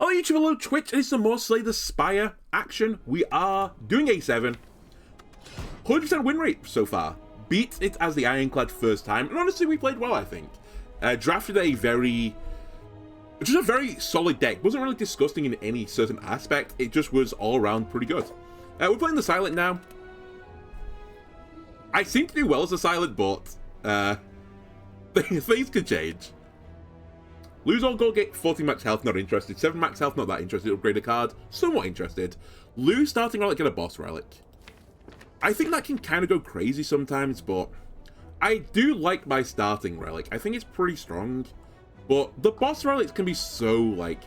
Hello YouTube, hello Twitch, and it's some more Slay the Spire action. We are doing A7. 100% win rate so far. Beat it as the Ironclad first time, and honestly we played well, I think. Drafted a very solid deck. Wasn't really disgusting in any certain aspect, it just was all around pretty good. We're playing the Silent now. I seem to do well as a Silent, but things could change. Lose all gold, get 40 max health, not interested. 7 max health, not that interested. Upgrade a card, somewhat interested. Lose starting relic, get a boss relic. I think that can kind of go crazy sometimes, but I do like my starting relic. I think it's pretty strong, but the boss relics can be so, like,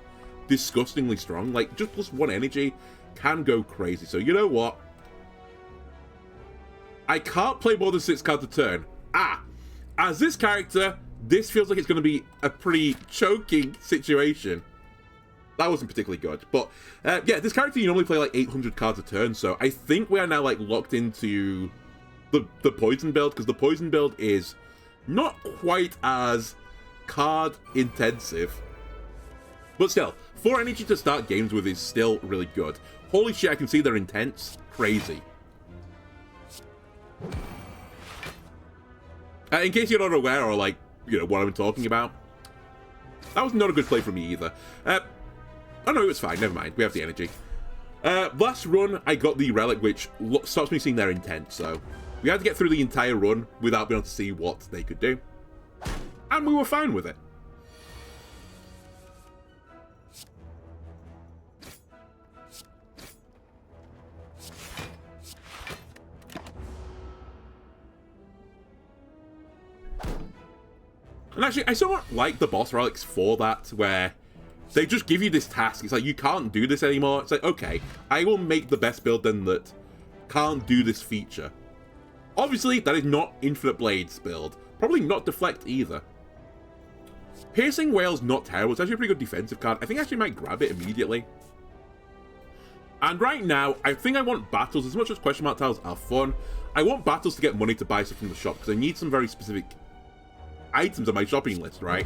disgustingly strong. Like, just plus 1 energy can go crazy. So, you know what? I can't play more than 6 cards a turn. As this character, this feels like it's going to be a pretty choking situation. That wasn't particularly good. But, yeah, this character, you normally play like 800 cards a turn. So I think we are now like locked into the poison build. Because the poison build is not quite as card intensive. But still, 4 energy to start games with is still really good. Holy shit, I can see they're intense. Crazy. In case you're not aware or like, you know, what I'm talking about. That was not a good play from me either. Oh no, it was fine, never mind, we have the energy. Last run, I got the relic, which stops me seeing their intent, so we had to get through the entire run without being able to see what they could do. And we were fine with it. And actually, I somewhat like the boss relics for that, where they just give you this task. It's like, you can't do this anymore. It's like, okay, I will make the best build then that can't do this feature. Obviously, that is not Infinite Blades build. Probably not Deflect either. Piercing Whale's not terrible. It's actually a pretty good defensive card. I think I actually might grab it immediately. And right now, I think I want battles. As much as question mark tiles are fun, I want battles to get money to buy stuff from the shop, because I need some very specific items on my shopping list, right?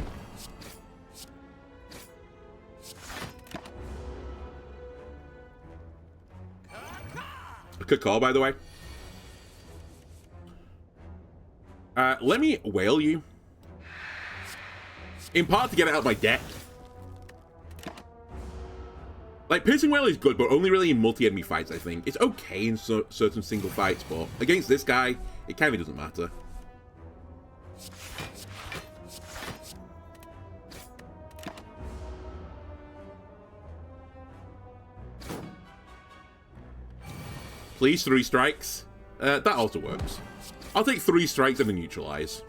A cacaw, by the way. Let me whale you. In part to get it out of my deck. Like, Piercing Whale is good, but only really in multi-enemy fights, I think. It's okay in certain single fights, but against this guy, it kind of doesn't matter. Please, 3 strikes. That also works. I'll take 3 strikes and a neutralize.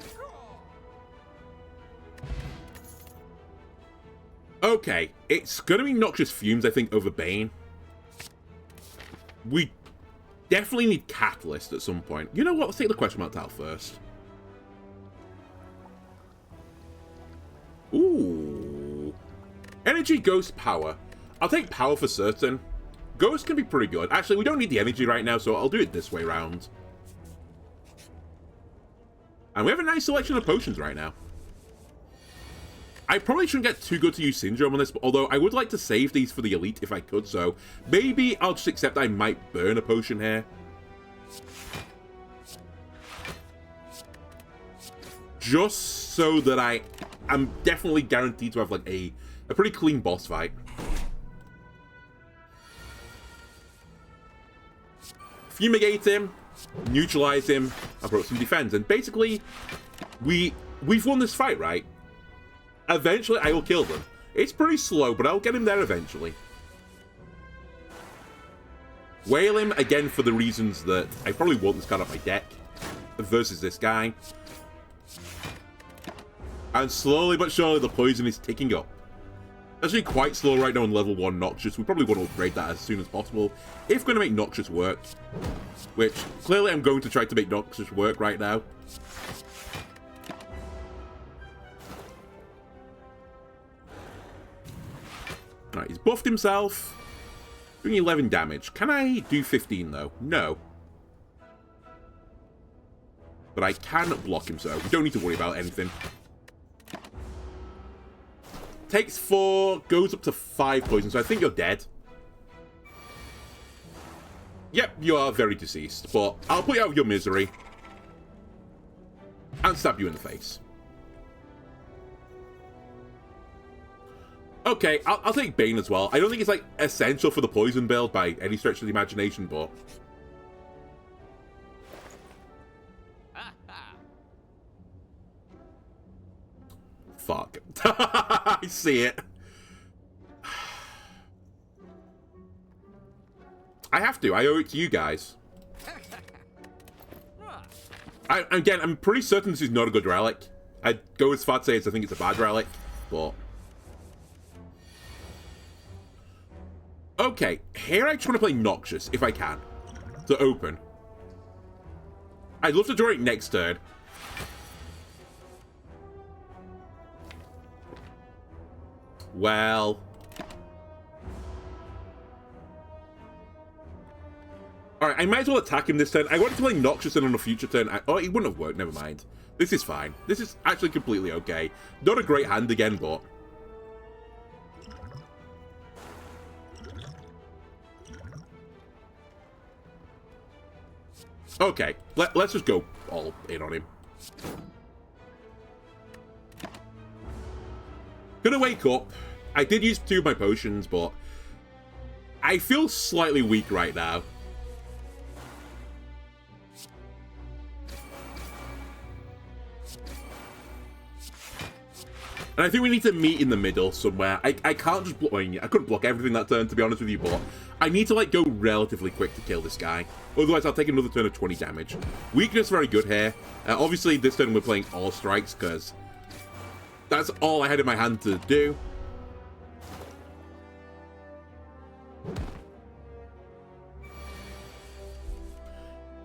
Okay, it's gonna be Noxious Fumes, I think, over Bane. We definitely need Catalyst at some point. You know what? Let's take the question mark tile first. Ooh. Energy, Ghost, Power. I'll take Power for certain. Ghost can be pretty good. Actually, we don't need the energy right now, so I'll do it this way round. And we have a nice selection of potions right now. I probably shouldn't get too good to use Syndrome on this, although I would like to save these for the Elite if I could, so maybe I'll just accept I might burn a potion here. Just so that I am definitely guaranteed to have like a pretty clean boss fight. Fumigate him, neutralize him, and put up some defense. And basically, we've won this fight, right? Eventually, I will kill them. It's pretty slow, but I'll get him there eventually. Whale him, again, for the reasons that I probably want this card off my deck versus this guy. And slowly but surely, the poison is ticking up. Actually quite slow right now on level 1 Noxious. We probably want to upgrade that as soon as possible if we're going to make Noxious work. Which, clearly I'm going to try to make Noxious work right now. Alright, he's buffed himself. Doing 11 damage. Can I do 15 though? No. But I can block him, so we don't need to worry about anything. Takes 4, goes up to 5 poison, so I think you're dead. Yep, you are very deceased, but I'll put you out of your misery. And stab you in the face. Okay, I'll take Bane as well. I don't think it's, like, essential for the poison build by any stretch of the imagination, but... Fuck. I see it. I have to. I owe it to you guys. Again, I'm pretty certain this is not a good relic. I'd go as far to say as I think it's a bad relic, but... Okay, here I just want to play Noxious, if I can. To open. I'd love to draw it next turn. Well... Alright, I might as well attack him this turn. I wanted to play Noxious in on a future turn. Oh, it wouldn't have worked, never mind. This is fine. This is actually completely okay. Not a great hand again, but... Okay, let's just go all in on him. Gonna wake up. I did use 2 of my potions, but... I feel slightly weak right now. And I think we need to meet in the middle somewhere. I can't just block... I couldn't block everything that turn, to be honest with you, but... I need to, like, go relatively quick to kill this guy. Otherwise, I'll take another turn of 20 damage. Weakness very good here. Obviously, this turn we're playing all strikes, because... That's all I had in my hand to do.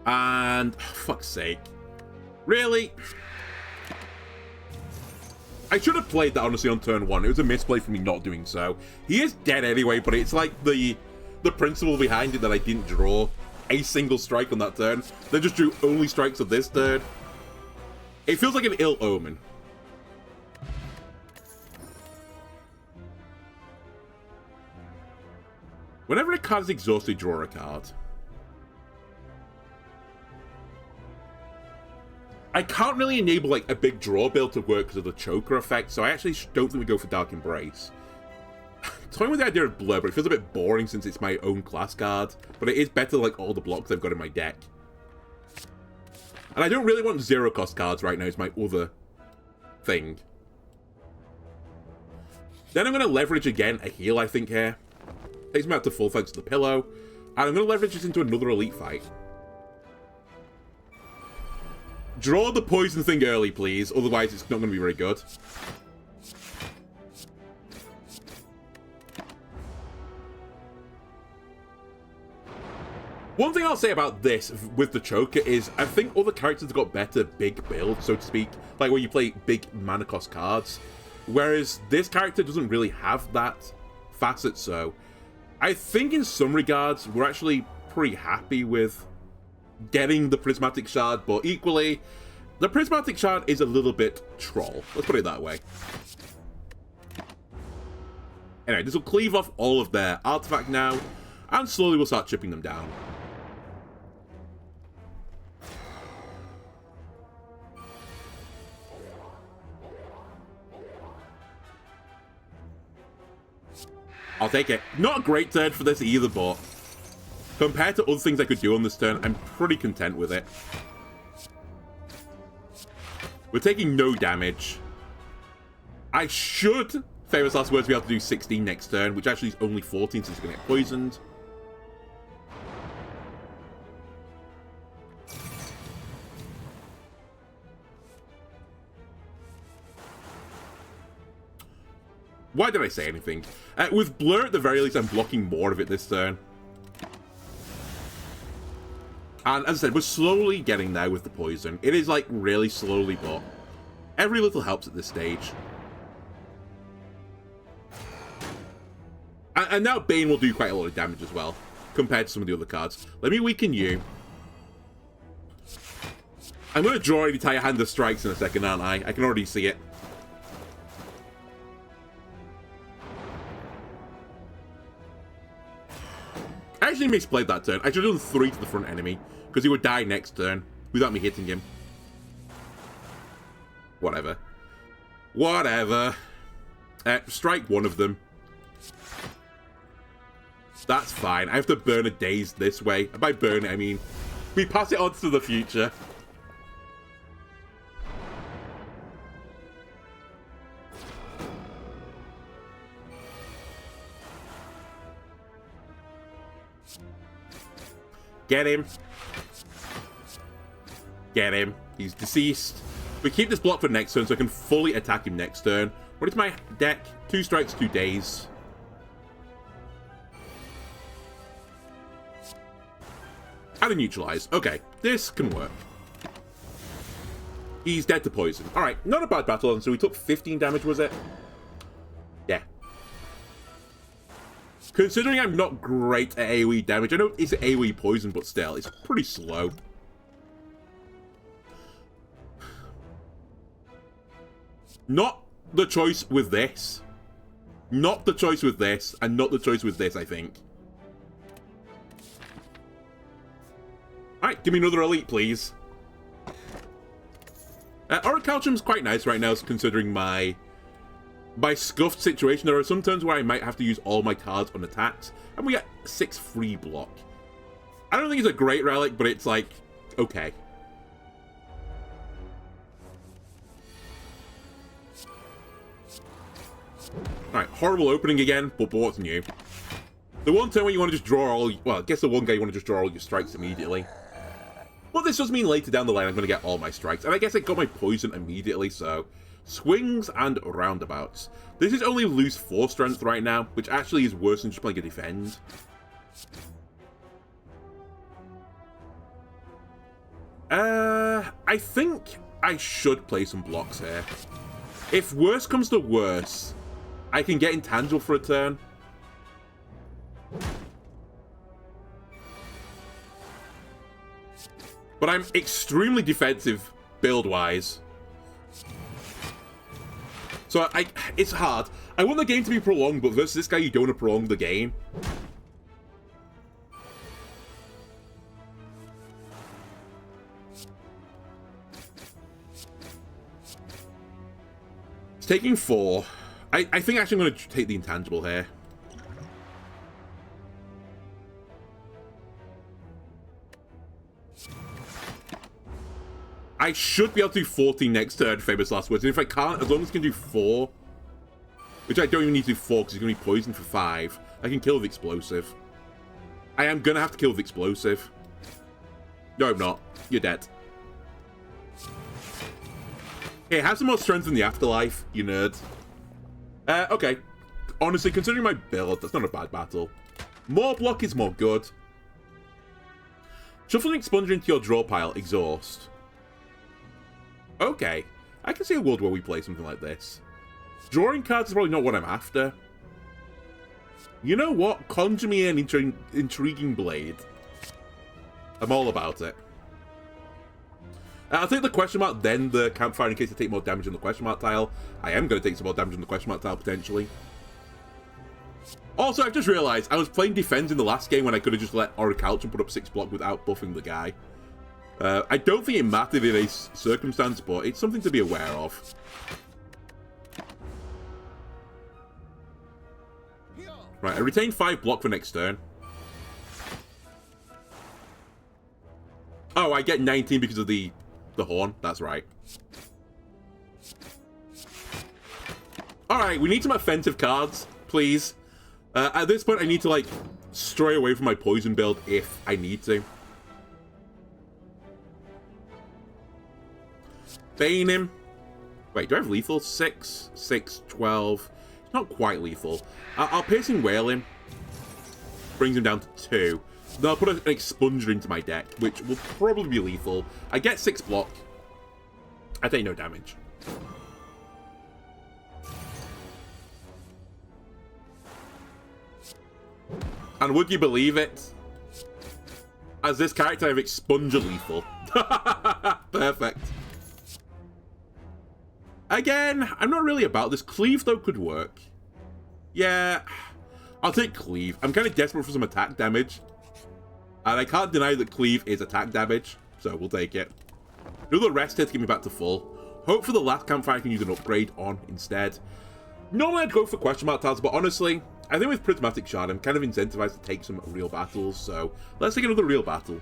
And... Oh, fuck's sake. Really? I should have played that, honestly, on turn 1. It was a misplay for me not doing so. He is dead anyway, but it's like the principle behind it that I didn't draw a single strike on that turn. Then just drew only strikes on this turn. It feels like an ill omen. Whenever a card is exhausted, draw a card. I can't really enable, like, a big draw build to work because of the choker effect, so I actually don't think we go for Dark Embrace. Toying with the idea of Blur, but it feels a bit boring since it's my own class card, but it is better than, like, all the blocks I've got in my deck. And I don't really want 0-cost cards right now, is my other thing. Then I'm going to leverage again a heal, I think, here. Takes me out to full thanks to the pillow. And I'm going to leverage this into another elite fight. Draw the poison thing early, please. Otherwise, it's not going to be very good. One thing I'll say about this with the choker is I think other characters have got better big builds, so to speak. Like where you play big mana cost cards. Whereas this character doesn't really have that facet, so... I think in some regards, we're actually pretty happy with getting the prismatic shard, but equally, the prismatic shard is a little bit troll. Let's put it that way. Anyway, this will cleave off all of their artifact now, and slowly we'll start chipping them down. I'll take it. Not a great turn for this either, but compared to other things I could do on this turn, I'm pretty content with it. We're taking no damage. I should, famous last words, be able to do 16 next turn, which actually is only 14 since it's going to get poisoned. Why did I say anything? With Blur, at the very least, I'm blocking more of it this turn. And as I said, we're slowly getting there with the poison. It is, like, really slowly, but every little helps at this stage. And now Bane will do quite a lot of damage as well, compared to some of the other cards. Let me weaken you. I'm going to draw an entire hand of strikes in a second, aren't I? I can already see it. I actually misplayed that turn. I should have done 3 to the front enemy, because he would die next turn without me hitting him. Whatever. Whatever. Strike one of them. That's fine. I have to burn a daze this way. And by burn it, I mean we pass it on to the future. Get him. Get him. He's deceased. We keep this block for next turn so I can fully attack him next turn. What is my deck? 2 strikes, 2 days. And a neutralize. Okay, this can work. He's dead to poison. Alright, not a bad battle. So we took 15 damage, was it? Yeah. Considering I'm not great at AoE damage, I know it's AoE poison, but still, it's pretty slow. Not the choice with this. Not the choice with this, and not the choice with this, I think. Alright, give me another elite, please. Orichalchum's quite nice right now, considering my scuffed situation. There are some turns where I might have to use all my cards on attacks, and we get 6 free block. I don't think it's a great relic, but it's like, okay. Alright, horrible opening again, but what's new? The one turn when you want to just draw all... Well, I guess the one guy you want to just draw all your strikes immediately. But this does mean later down the line I'm going to get all my strikes. And I guess I got my poison immediately, so... Swings and roundabouts. This is only lose 4 strength right now, which actually is worse than just playing a defend. I think I should play some blocks here. If worse comes to worse, I can get intangible for a turn. But I'm extremely defensive build-wise. So it's hard. I want the game to be prolonged, but versus this guy, you don't want to prolong the game. It's taking 4. I think actually I'm going to take the intangible here. I should be able to do 14 next turn, famous last words. And if I can't, as long as I can do 4, which I don't even need to do 4 because he's going to be poisoned for 5, I can kill with explosive. I am going to have to kill with explosive. No, I'm not. You're dead. Hey, have some more strength in the afterlife, you nerd. Okay. Honestly, considering my build, that's not a bad battle. More block is more good. Shuffling Expunger into your draw pile, exhaust. Okay. I can see a world where we play something like this. Drawing cards is probably not what I'm after. You know what? Conjure me an intriguing blade. I'm all about it. I'll take the question mark, then the campfire in case I take more damage on the question mark tile. I am going to take some more damage on the question mark tile, potentially. Also, I've just realised, I was playing defense in the last game when I could have just let Orichalchum put up 6 block without buffing the guy. I don't think it mattered in a circumstance, but it's something to be aware of. Right, I retain 5 block for next turn. Oh, I get 19 because of the horn. That's right. Alright, we need some offensive cards, please. At this point, I need to, like, stray away from my poison build if I need to. Bane him. Wait, do I have lethal? 6, 6, 12. It's not quite lethal. I'll Piercing Wail him. Brings him down to 2. Then I'll put an Expunger into my deck, which will probably be lethal. I get 6 block. I take no damage. And would you believe it? As this character, I have Expunger lethal. Perfect. Again, I'm not really about this. Cleave, though, could work. Yeah, I'll take Cleave. I'm kind of desperate for some attack damage. And I can't deny that cleave is attack damage, so we'll take it. Another rest here to get me back to full. Hope for the last campfire I can use an upgrade on instead. Normally I'd go for question mark tiles, but honestly, I think with prismatic shard I'm kind of incentivized to take some real battles, so let's take another real battle.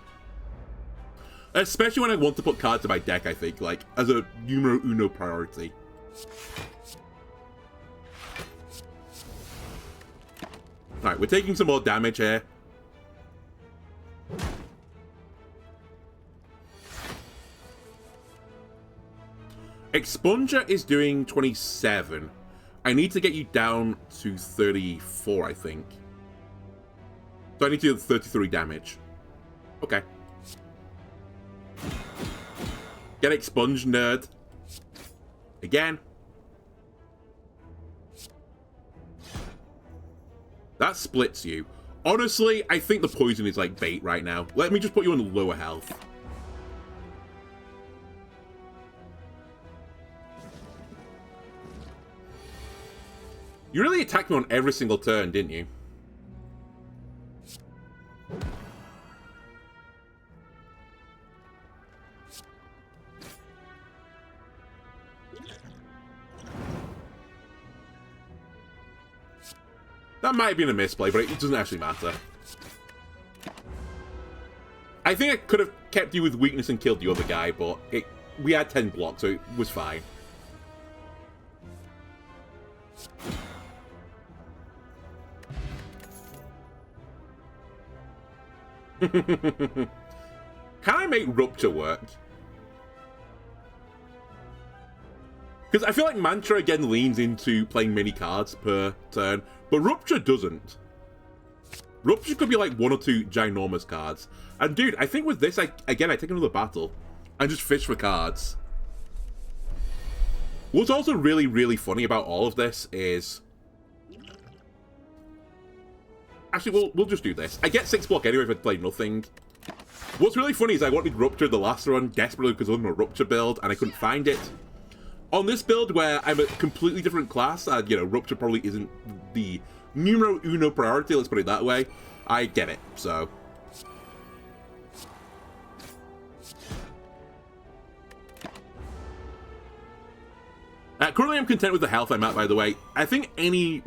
Especially when I want to put cards in my deck, I think, like, as a numero uno priority. Alright, we're taking some more damage here. Expunger is doing 27. I need to get you down to 34, I think. So I need to do 33 damage. Okay. Get expunged, nerd. Again. That splits you. Honestly, I think the poison is like bait right now. Let me just put you on lower health. You really attacked me on every single turn, didn't you? That might have been a misplay, but it doesn't actually matter. I think I could have kept you with weakness and killed the other guy, but we had 10 blocks, so it was fine. Can I make Rupture work? Because I feel like Mantra again leans into playing many cards per turn, but Rupture doesn't. Rupture could be like 1 or 2 ginormous cards. And dude, I think with this, I take another battle and just fish for cards. What's also really, really funny about all of this is... Actually, we'll just do this. I get 6 block anyway if I play nothing. What's really funny is I wanted Rupture the last run desperately because I was on a Rupture build and I couldn't find it. On this build where I'm a completely different class, and you know, Rupture probably isn't the numero uno priority, let's put it that way, I get it, so... Currently I'm content with the health I'm at, by the way. I think any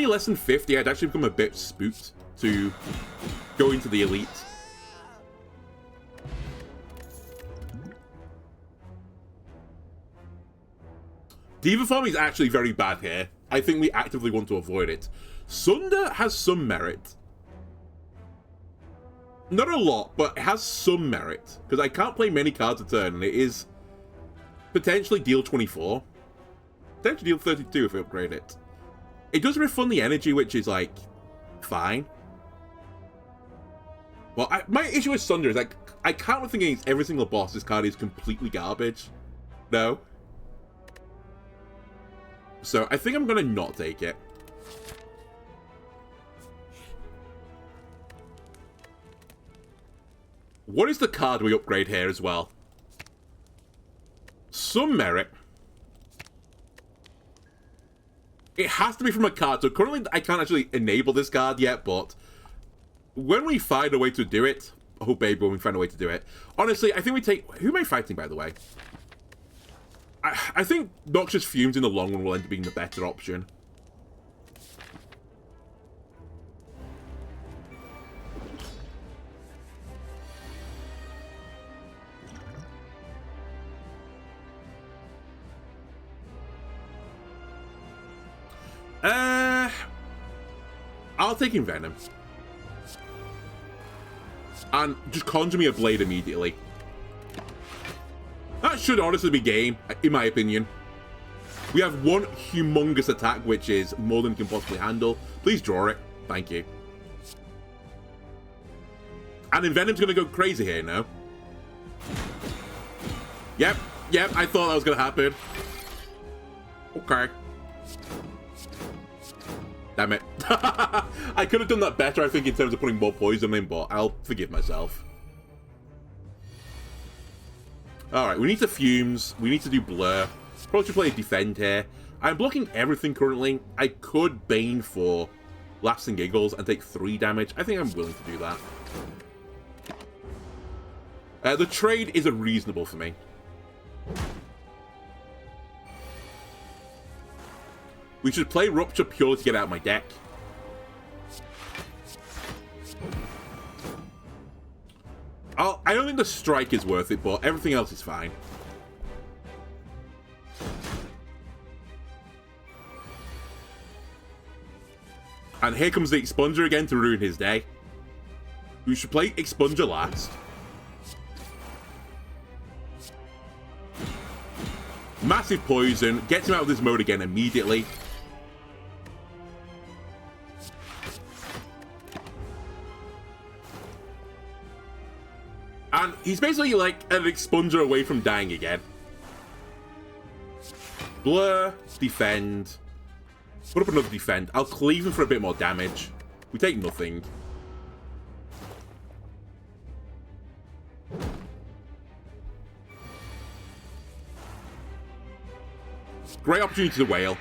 less than 50, I'd actually become a bit spooked to go into the elite. Diva form is actually very bad here. I think we actively want to avoid it. Sunder has some merit. Not a lot, but it has some merit. Because I can't play many cards a turn, and it is potentially deal 24. Potentially deal 32 if we upgrade it. It does refund the energy, which is, like, fine. Well, my issue with Sunder is, like, I can't think against every single boss this card is completely garbage. No. So, I think I'm going to not take it. What is the card we upgrade here as well? Some merit. It has to be from a card. So currently I can't actually enable this card yet, but when we find a way to do it... Oh, baby, when we find a way to do it. Honestly, I think we take... Who am I fighting, by the way? I think Noxious Fumes in the long run will end up being the better option. I'll take Envenom. And just conjure me a blade immediately. That should honestly be game, in my opinion. We have one humongous attack, which is more than we can possibly handle. Please draw it. Thank you. And Envenom's going to go crazy here now. Yep, I thought that was going to happen. Okay. Damn it. I could have done that better, I think, in terms of putting more poison in, but I'll forgive myself. Alright, we need to Fumes. We need to do Blur. Probably should play a Defend here. I'm blocking everything currently. I could Bane for Laughs and giggles and take 3 damage. I think I'm willing to do that. The trade is reasonable for me. We should play Rupture purely to get out of my deck. I don't think the strike is worth it, but everything else is fine. And here comes the Expunger again to ruin his day. We should play Expunger last. Massive poison, gets him out of this mode again immediately. And he's basically like an Expunger away from dying again. Blur, defend. Put up another defend. I'll cleave him for a bit more damage. We take nothing. Great opportunity to whale.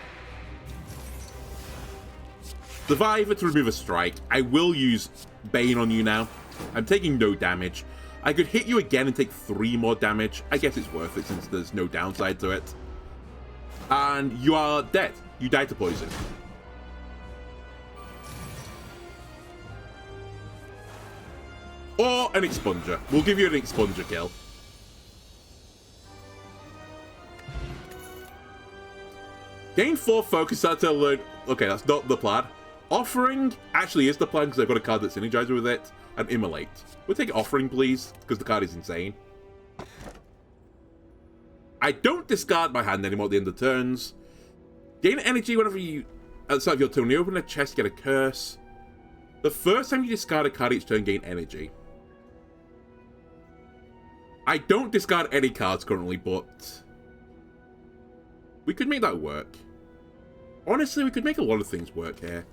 Survivor to remove a strike. I will use Bane on you now. I'm taking no damage. I could hit you again and take 3 more damage. I guess it's worth it since there's no downside to it. And you are dead. You die to poison. Or an Expunger. We'll give you an Expunger kill. Gain 4 focus to learn. Okay, that's not the plan. Offering actually is the plan because I've got a card that's Energizer with it. And Immolate. We'll take Offering, please, because the card is insane. I don't discard my hand anymore at the end of turns. Gain energy whenever you, at the start of your turn. When you open a chest, get a curse. The first time you discard a card each turn, gain energy. I don't discard any cards currently, but we could make that work. Honestly, we could make a lot of things work here.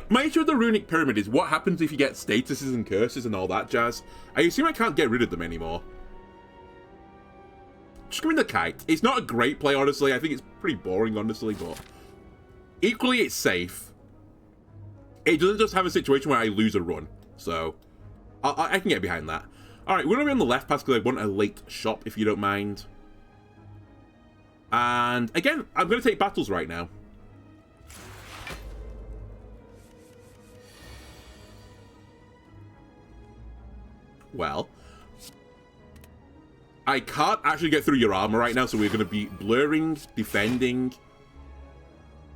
My issue with the Runic Pyramid is what happens if you get statuses and curses and all that jazz. I assume I can't get rid of them anymore. Just give me the Kite. It's not a great play, honestly. I think it's pretty boring, honestly, but equally it's safe. It doesn't just have a situation where I lose a run, so I can get behind that. Alright, we're going to be on the left pass because I want a late shop, if you don't mind. And again, I'm going to take battles right now. Well, I can't actually get through your armor right now, so we're going to be blurring, defending.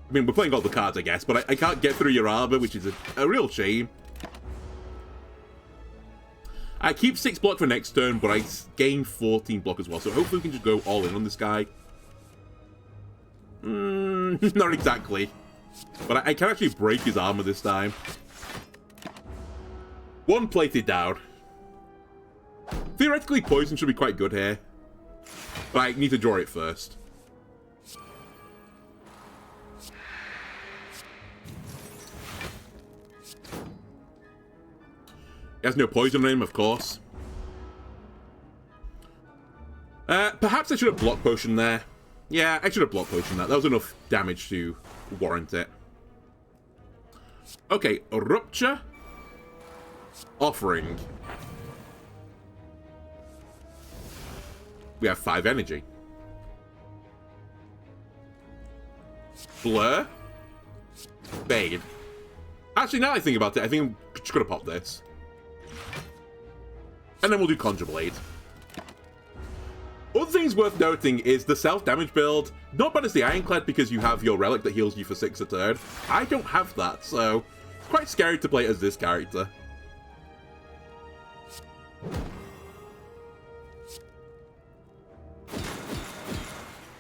I mean, we're playing all the cards, I guess, but I can't get through your armor, which is a real shame. I keep 6 block for next turn, but I gain 14 block as well, so hopefully we can just go all in on this guy. Not exactly. But I can actually break his armor this time. 1 plated down. Theoretically, poison should be quite good here. But I need to draw it first. He has no poison on him, of course. Perhaps I should have block potion there. Yeah, I should have block potion that. That was enough damage to warrant it. Okay, Rupture. Offering. We have 5 energy. Blur. Bane. Actually, now I think about it, I think I'm just going to pop this. And then we'll do Conjure Blade. Other things worth noting is the self-damage build. Not bad as the Ironclad because you have your relic that heals you for 6 a turn. I don't have that, so it's quite scary to play as this character.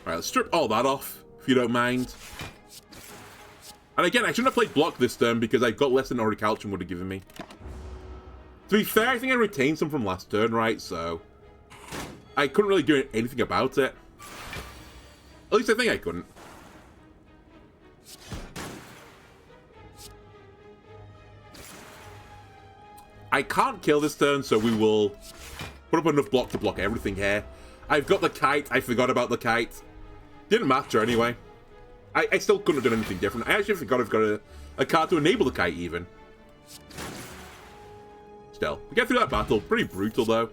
Alright, let's strip all that off, if you don't mind. And again, I shouldn't have played block this turn because I got less than Orichalcum would have given me. To be fair, I think I retained some from last turn, right? So I couldn't really do anything about it. At least I think I couldn't. I can't kill this turn, so we will put up enough block to block everything here. I've got the kite. I forgot about the kite. Didn't matter anyway. I still couldn't have done anything different. I actually forgot I've got a card to enable the kite even. Still, we get through that battle. Pretty brutal though.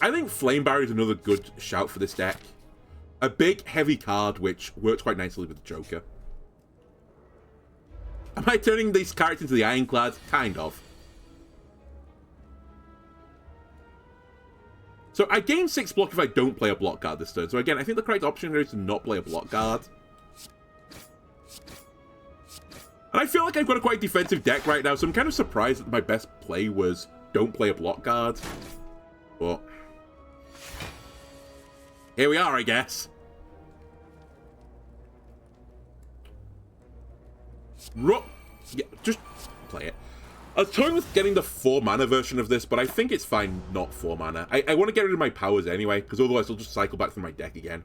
I think Flame Barrier is another good shout for this deck. A big, heavy card which works quite nicely with the Joker. Am I turning these characters into the Ironclad? Kind of. So I gain 6 block if I don't play a block card this turn. So again, I think the correct option here is to not play a block card. And I feel like I've got a quite defensive deck right now, so I'm kind of surprised that my best play was don't play a block card. But here we are, I guess. Yeah, just play it. I was toying with getting the 4 mana version of this, but I think it's fine not 4 mana. I want to get rid of my powers anyway, because otherwise I'll just cycle back through my deck again.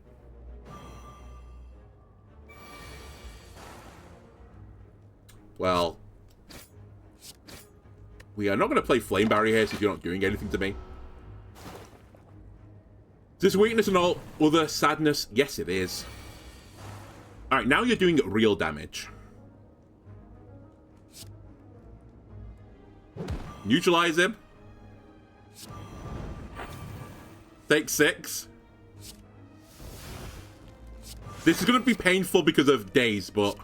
Well, we are not going to play Flame Barrier here since you're not doing anything to me. Is this weakness and all other sadness? Yes, it is. Alright, now you're doing real damage. Neutralize him. Take 6. This is going to be painful because of days, but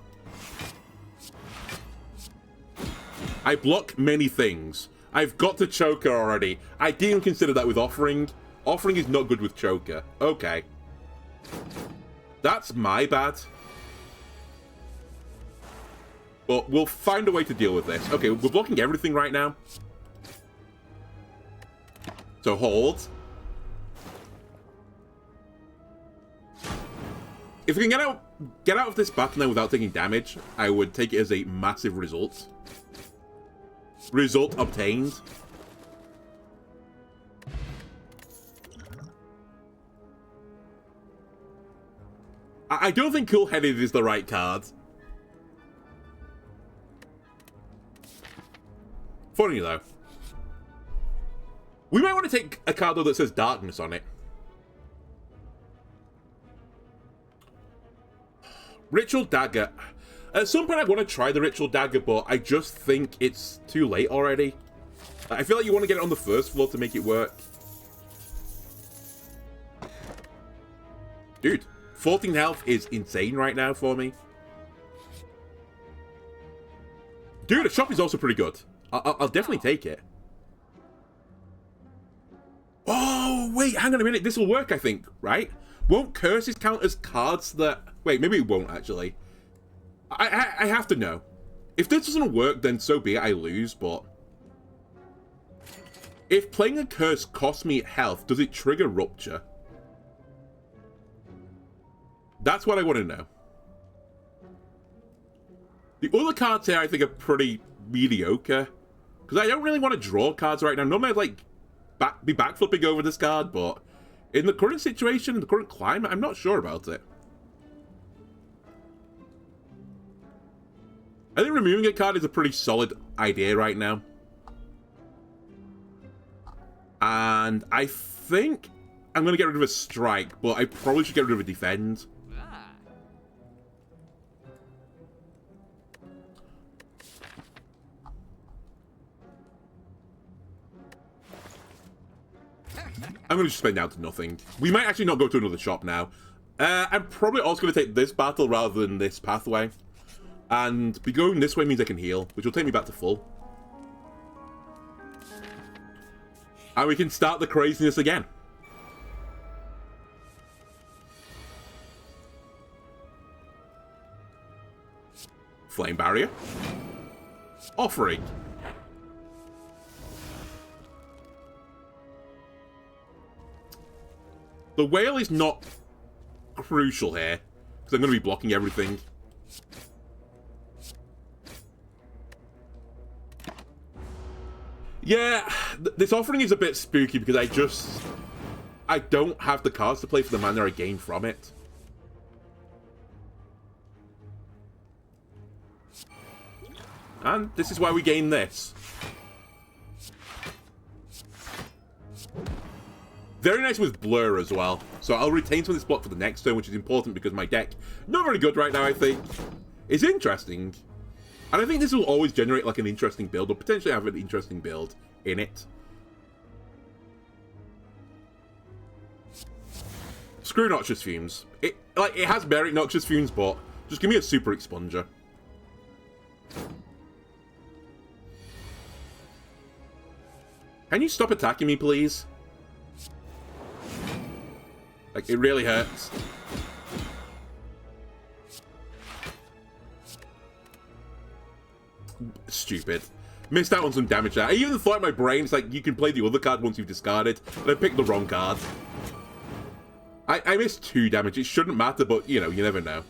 I block many things. I've got to Choker already. I didn't even consider that with Offering. Offering is not good with Choker. Okay. That's my bad. But we'll find a way to deal with this. Okay, we're blocking everything right now. So hold. If we can get out of this battle now without taking damage, I would take it as a massive result. Result obtained. I don't think Cool-Headed is the right card. Funny though. We might want to take a card though that says Darkness on it. Ritual Dagger. At some point I want to try the Ritual Dagger, but I just think it's too late already. I feel like you want to get it on the first floor to make it work. Dude, 14 health is insane right now for me. Dude, a shop is also pretty good. I'll definitely take it. Oh, wait, hang on a minute. This will work, I think, right? Won't curses count as cards that... Wait, maybe it won't, actually. I have to know. If this doesn't work, then so be it, I lose, but... If playing a curse costs me health, does it trigger Rupture? That's what I want to know. The other cards here, I think, are pretty mediocre. Because I don't really want to draw cards right now. Normally I'd, like, be backflipping over this card, but... In the current situation, in the current climate, I'm not sure about it. I think removing a card is a pretty solid idea right now. And I think I'm going to get rid of a Strike, but I probably should get rid of a Defend. I'm going to just spend down to nothing. We might actually not go to another shop now. I'm probably also going to take this battle rather than this pathway. And be going this way means I can heal, which will take me back to full. And we can start the craziness again. Flame Barrier. Offering. The whale is not crucial here, because I'm going to be blocking everything. Yeah, this offering is a bit spooky because I don't have the cards to play for the mana I gain from it. And this is why we gain this. Very nice with Blur as well. So I'll retain some of this block for the next turn, which is important because my deck, not very good right now, I think. It's interesting. And I think this will always generate like an interesting build, or potentially have an interesting build in it. Screw Noxious Fumes. It has merit Noxious Fumes, but just give me a Super Expunger. Can you stop attacking me, please? Like, it really hurts. Stupid. Missed out on some damage there. I even thought in my brain, it's like, you can play the other card once you've discarded, and I picked the wrong card. I missed 2 damage. It shouldn't matter, but, you know, you never know.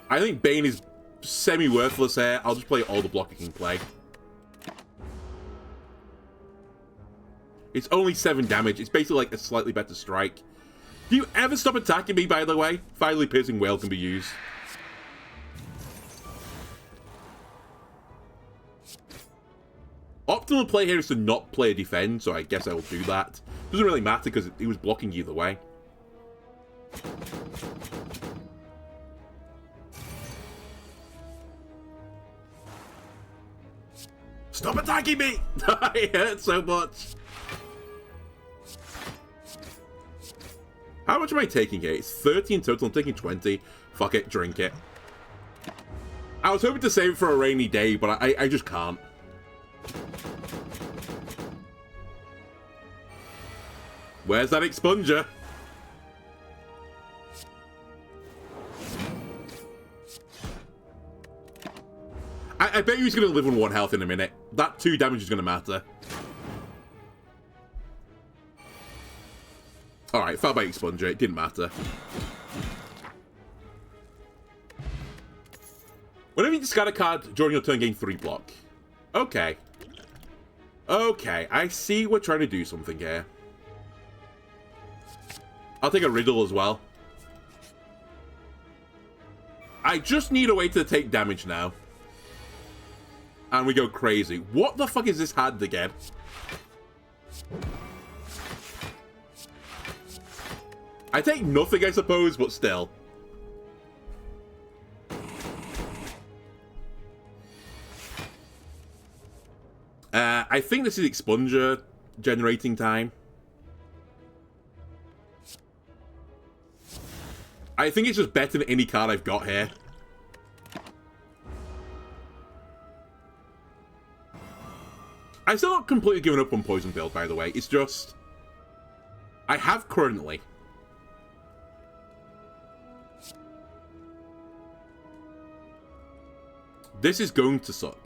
I think Bane is semi-worthless here. I'll just play all the block I can play. It's only 7 damage. It's basically like a slightly better strike. Do you ever stop attacking me, by the way? Finally, Piercing Wail can be used. Optimal play here is to not play a defend, so I guess I will do that. Doesn't really matter because he was blocking either way. Stop attacking me! It hurts so much. How much am I taking here? It's 30 in total. I'm taking 20. Fuck it, drink it. I was hoping to save it for a rainy day, but I just can't. Where's that expunger? I bet you he's going to live on 1 health in a minute. That 2 damage is going to matter. Alright, fell by expunger. It didn't matter. Whenever you discard a card during your turn, gain 3 block. Okay. Okay, I see we're trying to do something here. I'll take a Riddle as well. I just need a way to take damage now. And we go crazy. What the fuck is this hand again? I take nothing, I suppose, but still. I think this is expunger generating time. I think it's just better than any card I've got here. I'm still not completely given up on Poison Build, by the way. It's just... I have currently. This is going to suck.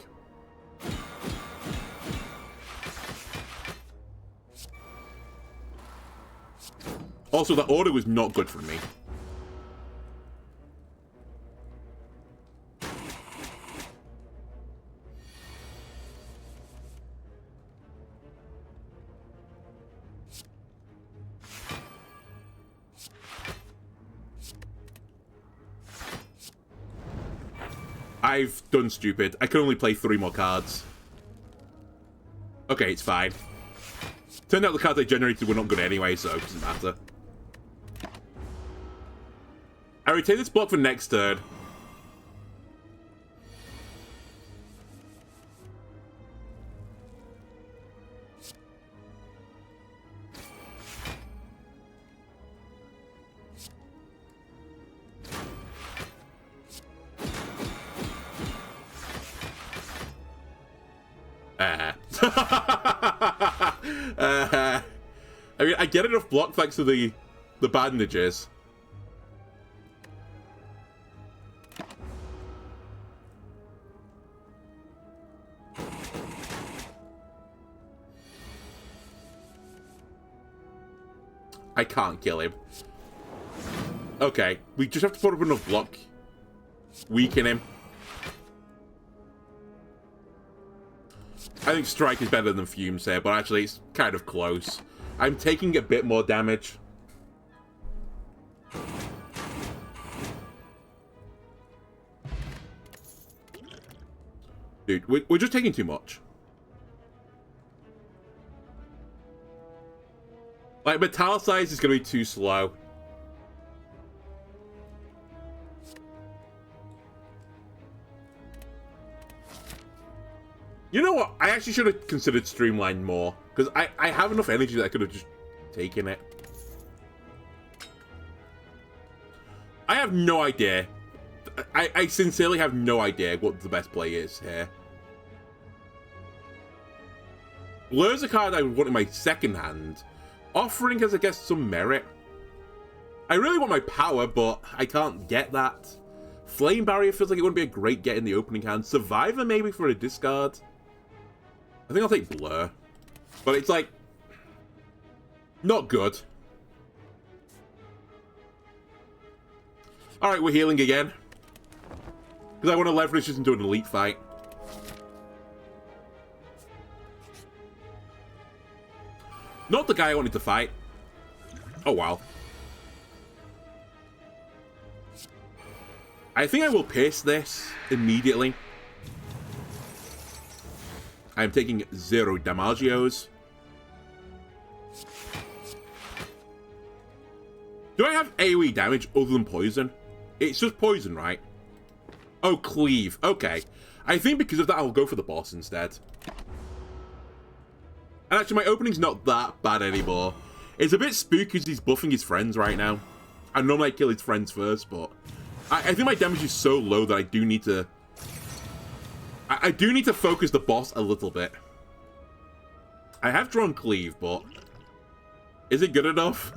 Also, that order was not good for me. I've done stupid. I can only play 3 more cards. Okay, it's fine. Turned out the cards I generated were not good anyway, so it doesn't matter. I retain this block for next turn. I mean, I get enough block thanks to the bandages. I can't kill him. Okay, we just have to put up enough block. Weaken him. I think Strike is better than Fumes here, but actually it's kind of close. I'm taking a bit more damage. Dude, we're just taking too much. Like, metallicize is going to be too slow. You know what? I actually should have considered streamline more. Because I have enough energy that I could have just taken it. I have no idea. I sincerely have no idea what the best play is here. Lure's a card I would want in my second hand. Offering has, I guess, some merit. I really want my power, but I can't get that. Flame Barrier feels like it wouldn't be a great get in the opening hand. Survivor maybe for a discard. I think I'll take Blur. But it's like... not good. Alright, we're healing again. Because I want to leverage this into an elite fight. Not the guy I wanted to fight. Oh, wow. I think I will pierce this immediately. I am taking 0 damagios. Do I have AoE damage other than poison? It's just poison, right? Oh, cleave. Okay. I think because of that, I'll go for the boss instead. And actually, my opening's not that bad anymore. It's a bit spooky because he's buffing his friends right now. I normally kill his friends first, but... I think my damage is so low that I do need to... I do need to focus the boss a little bit. I have drawn cleave, but... is it good enough?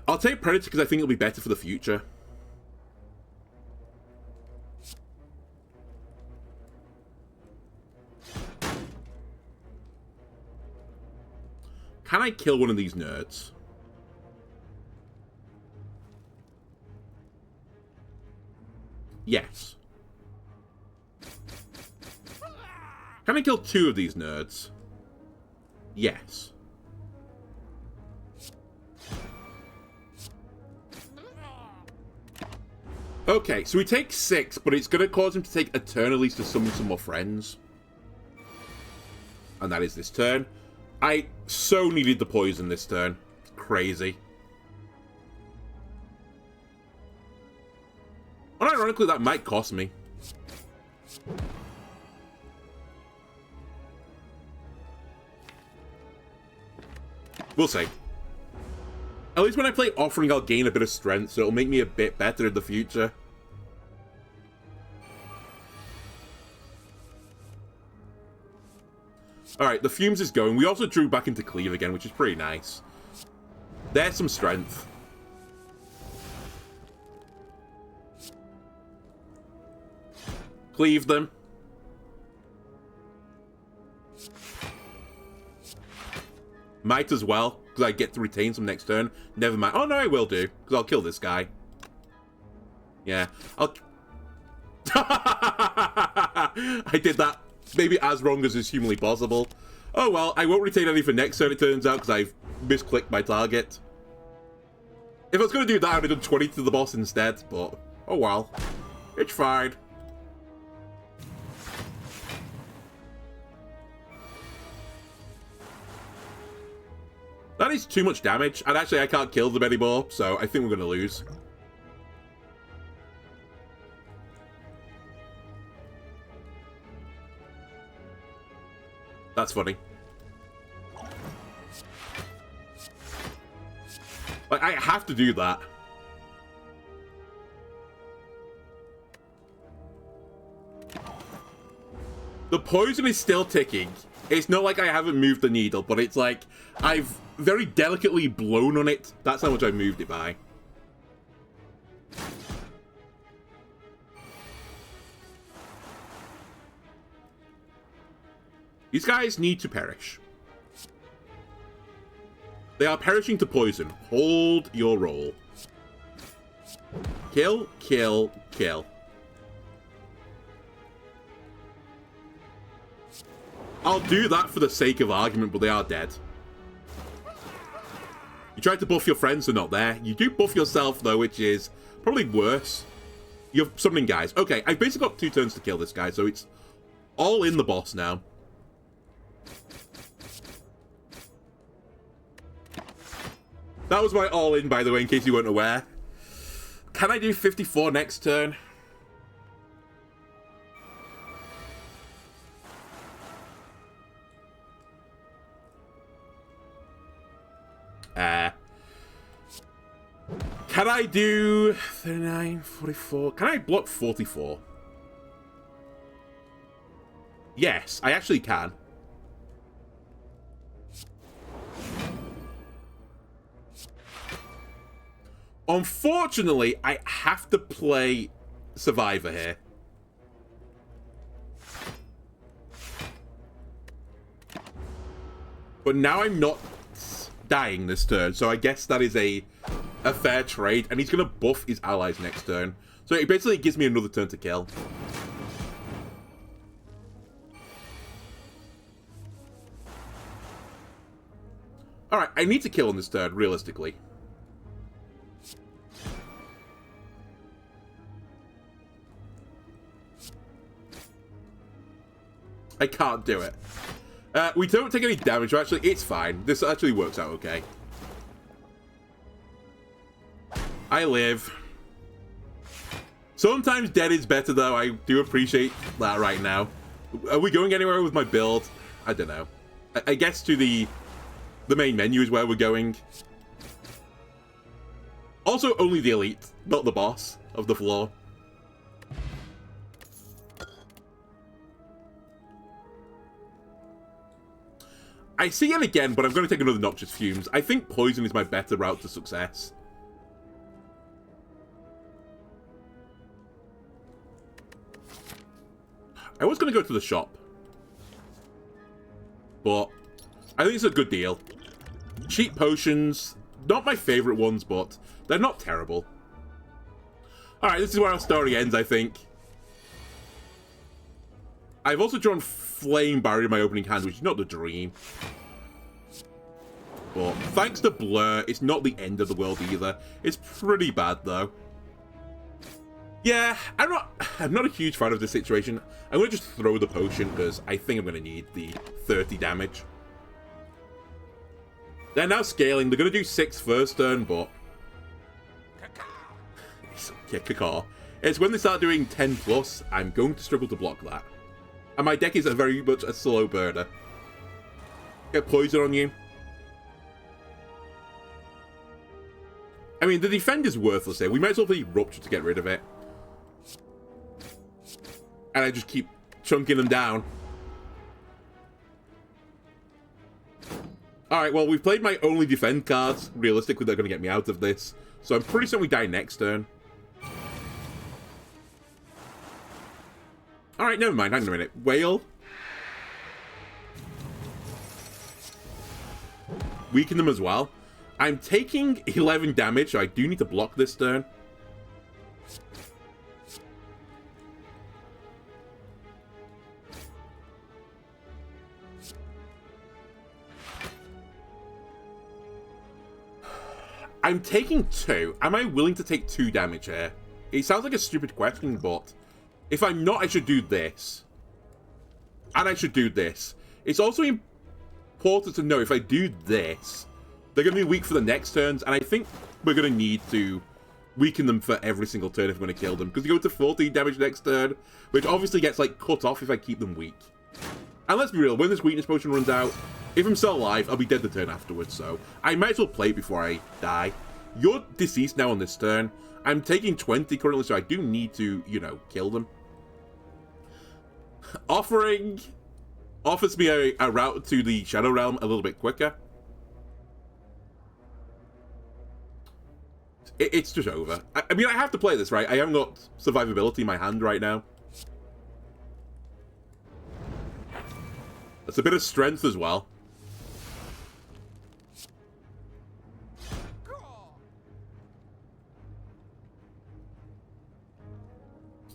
I'll take Predator because I think it'll be better for the future. Can I kill one of these nerds? Yes. Can I kill 2 of these nerds? Yes. Okay, so we take 6, but it's going to cause him to take Eternalies to summon some more friends. And that is this turn. I so needed the poison this turn. It's crazy. Unironically, that might cost me. We'll see. At least when I play Offering, I'll gain a bit of strength, so it'll make me a bit better in the future. Alright, the Fumes is going. We also drew back into Cleave again, which is pretty nice. There's some strength. Cleave them. Might as well, because I get to retain some next turn. Never mind. Oh, no, I will do, because I'll kill this guy. Yeah, I'll... I did that maybe as wrong as is humanly possible. Oh, well, I won't retain any for next turn, it turns out, because I've misclicked my target. If I was going to do that, I would have done 20 to the boss instead, but... oh, well. It's fine. That is too much damage, and actually I can't kill them anymore, so I think we're going to lose. That's funny. Like, I have to do that. The poison is still ticking. It's not like I haven't moved the needle, but it's like I've very delicately blown on it. That's how much I moved it by. These guys need to perish. They are perishing to poison. Hold your roll. Kill, kill, kill. I'll do that for the sake of argument, but they are dead. You tried to buff your friends, they're not there. You do buff yourself, though, which is probably worse. You're summoning guys. Okay, I've basically got 2 turns to kill this guy, so it's all in the boss now. That was my all-in, by the way, in case you weren't aware. Can I do 54 next turn? Can I do 39, 44? Can I block 44? Yes, I actually can. Unfortunately, I have to play Survivor here. But now I'm not dying this turn, so I guess that is a fair trade. And he's going to buff his allies next turn. So it basically gives me another turn to kill. Alright, I need to kill on this turn, realistically. I can't do it. We don't take any damage, actually. It's fine. This actually works out okay. I live. Sometimes dead is better, though. I do appreciate that right now. Are we going anywhere with my build? I don't know. I guess to the main menu is where we're going. Also, only the elite, not the boss of the floor. I see it again, but I'm going to take another Noxious Fumes. I think Poison is my better route to success. I was going to go to the shop. But I think it's a good deal. Cheap potions. Not my favorite ones, but they're not terrible. Alright, this is where our story ends, I think. I've also drawn Flame Barrier in my opening hand, which is not the dream. But thanks to Blur, it's not the end of the world either. It's pretty bad, though. Yeah, I'm not a huge fan of this situation. I'm going to just throw the potion, because I think I'm going to need the 30 damage. They're now scaling. They're going to do 6 first turn, but... yeah, caca. It's when they start doing 10 plus, I'm going to struggle to block that. And my deck is very much a slow burner. Get poison on you. I mean, the defend is worthless here. We might as well play Rupture to get rid of it. And I just keep chunking them down. Alright, well, we've played my only defend cards. Realistically, they're going to get me out of this. So I'm pretty certain we die next turn. Alright, never mind. Hang on a minute. Whale. Weaken them as well. I'm taking 11 damage, so I do need to block this turn. I'm taking 2. Am I willing to take 2 damage here? It sounds like a stupid question, but if I'm not, I should do this. And I should do this. It's also important to know if I do this, they're going to be weak for the next turns, and I think we're going to need to weaken them for every single turn if we're going to kill them. Because you go to 14 damage next turn, which obviously gets, like, cut off if I keep them weak. And let's be real, when this weakness potion runs out, if I'm still alive, I'll be dead the turn afterwards, so I might as well play it before I die. You're deceased now on this turn. I'm taking 20 currently, so I do need to, you know, kill them. Offering offers me a route to the Shadow Realm a little bit quicker. It's just over. I mean, I have to play this, right? I haven't got survivability in my hand right now. That's a bit of strength as well.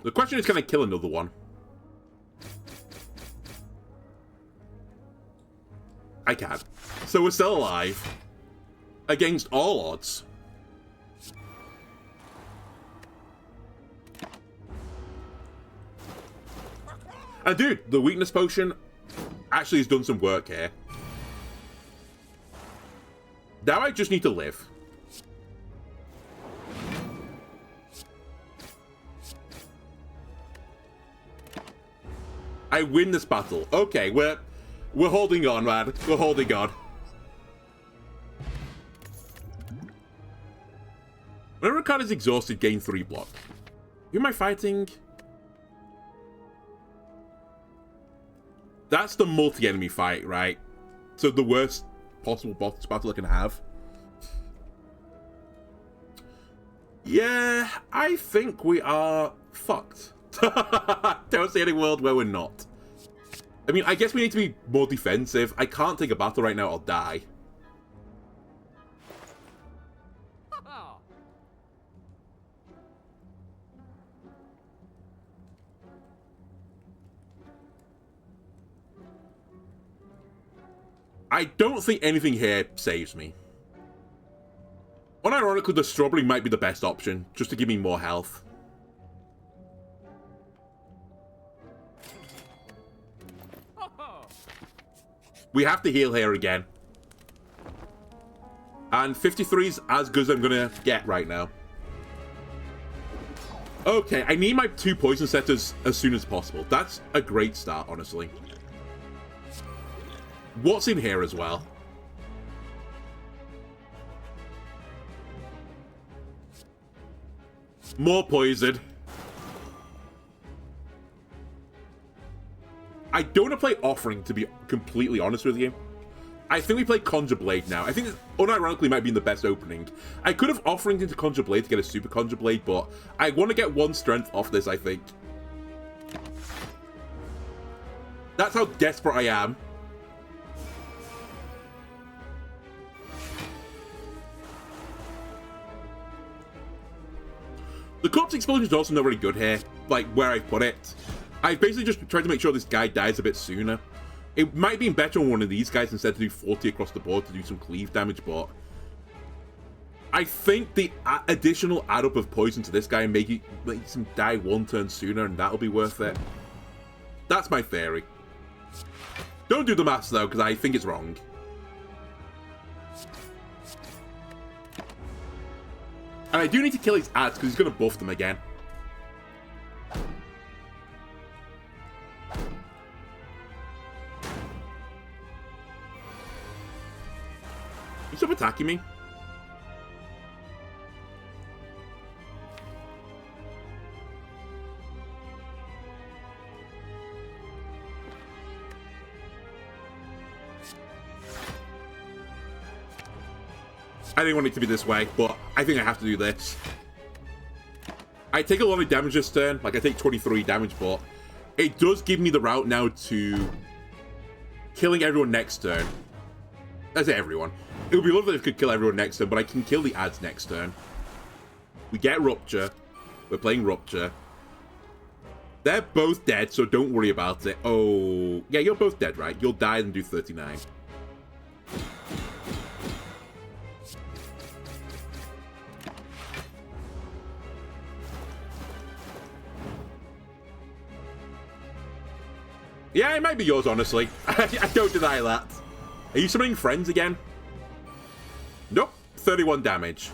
The question is, can I kill another one? I can. So we're still alive. Against all odds. And dude, the weakness potion actually has done some work here. Now I just need to live. I win this battle. Okay, we're holding on, man. We're holding on. Whenever a card is exhausted, gain 3 block. Who am I fighting? That's the multi-enemy fight, right? So the worst possible boss battle I can have. Yeah, I think we are fucked. Don't see any world where we're not. I mean, I guess we need to be more defensive. I can't take a battle right now, I'll die. I don't think anything here saves me. Unironically, the strawberry might be the best option, just to give me more health. We have to heal here again. And 53's as good as I'm gonna get right now. Okay, I need my 2 poison setters as soon as possible. That's a great start, honestly. What's in here as well? More poison. I don't want to play Offering, to be completely honest with you. I think we play Conjure Blade now. I think this unironically might be the best opening. I could have Offering into Conjure Blade to get a Super Conjure Blade, but I want to get 1 strength off this, I think. That's how desperate I am. The corpse explosion is also not very good here, like where I put it. I basically just tried to make sure this guy dies a bit sooner. It might be better on one of these guys instead to do 40 across the board to do some cleave damage, but I think the additional add-up of poison to this guy makes him die 1 turn sooner, and that'll be worth it. That's my theory. Don't do the maths, though, because I think it's wrong. And I do need to kill his ads, because he's going to buff them again. You stop attacking me? I didn't want it to be this way, but I think I have to do this. I take a lot of damage this turn, like I take 23 damage, but it does give me the route now to killing everyone next turn. That's everyone. It would be lovely if I could kill everyone next turn, but I can kill the ads next turn. We get Rupture. We're playing Rupture. They're both dead, so don't worry about it. Oh, yeah, you're both dead, right? You'll die and do 39. Yeah, it might be yours, honestly. I don't deny that. Are you summoning friends again? Nope. 31 damage.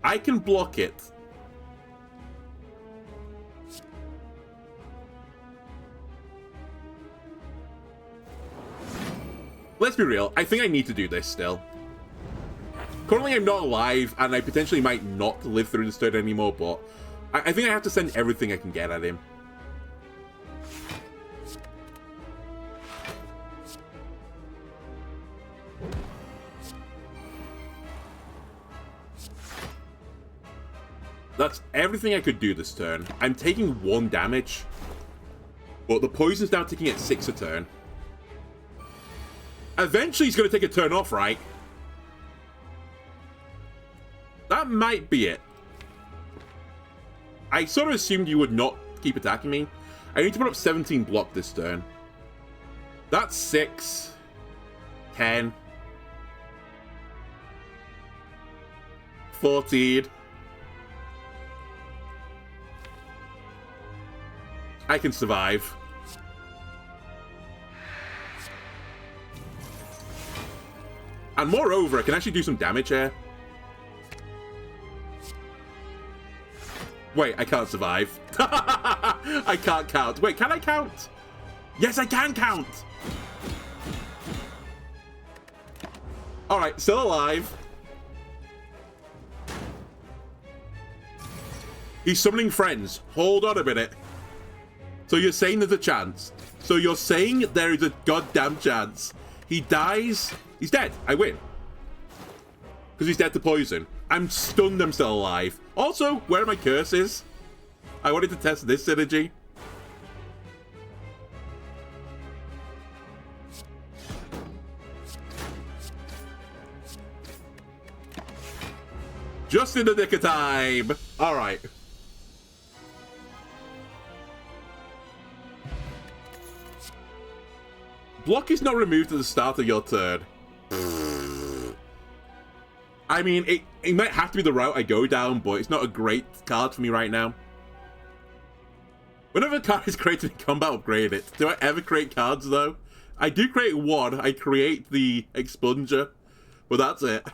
I can block it. Let's be real. I think I need to do this still. Currently, I'm not alive, and I potentially might not live through this turn anymore, but I think I have to send everything I can get at him. That's everything I could do this turn. I'm taking 1 damage, but the poison's now taking at 6 a turn. Eventually he's going to take a turn off, right? That might be it. I sort of assumed you would not keep attacking me. I need to put up 17 block this turn. That's 6. 10. 14. I can survive. And moreover, I can actually do some damage here. Wait, I can't survive. I can't count. Wait, can I count? Yes, I can count. Alright, still alive. He's summoning friends. Hold on a minute. So you're saying there's a chance. So you're saying there is a goddamn chance. He dies. He's dead. I win. Because he's dead to poison. I'm stunned I'm still alive. Also, where are my curses? I wanted to test this synergy. Just in the nick of time. Alright. Block is not removed at the start of your turn. I mean, it might have to be the route I go down, but it's not a great card for me right now. Whenever a card is created in combat, upgrade it. Do I ever create cards, though? I do create one. I create the Expunger, but that's it.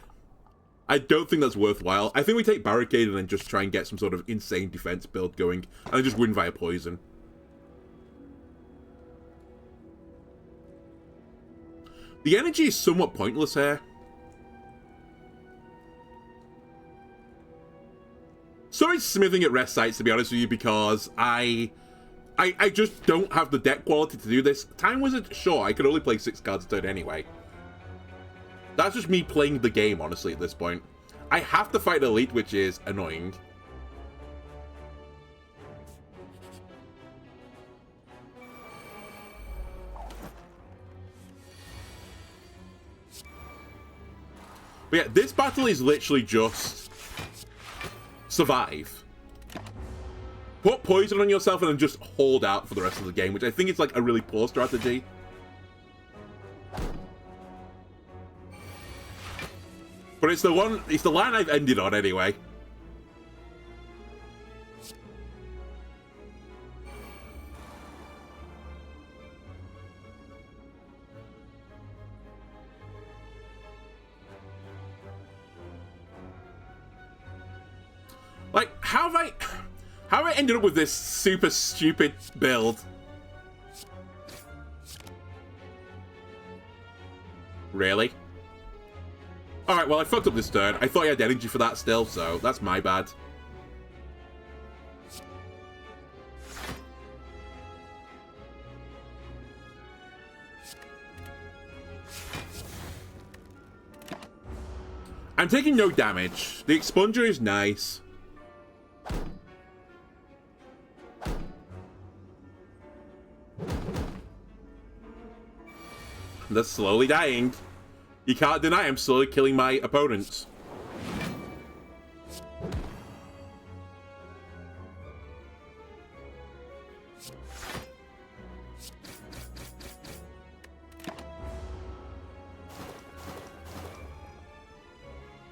I don't think that's worthwhile. I think we take Barricade and then just try and get some sort of insane defense build going, and then just win via poison. The energy is somewhat pointless here. So it's smithing at rest sites, to be honest with you, because I just don't have the deck quality to do this. Time Wizard, sure, I could only play 6 cards a turn anyway. That's just me playing the game, honestly, at this point. I have to fight Elite, which is annoying. But yeah, this battle is literally just survive. Put poison on yourself and then just hold out for the rest of the game, which I think is like a really poor strategy. But it's the line I've ended on anyway. Like, how have I ended up with this super stupid build? Really? Alright, well, I fucked up this turn. I thought I had energy for that still, so that's my bad. I'm taking no damage. The Expunger is nice. They're slowly dying. You can't deny I'm slowly killing my opponents.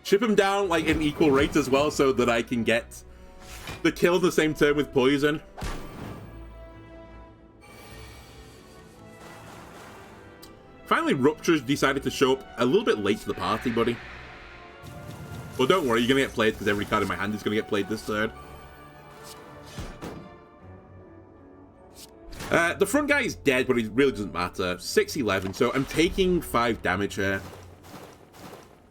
Chip him down like in equal rate as well so that I can get the kill the same turn with poison. Finally, Rupture's decided to show up a little bit late to the party, buddy. Well, don't worry, you're going to get played because every card in my hand is going to get played this turn. The front guy is dead, but it really doesn't matter. 6-11, so I'm taking 5 damage here.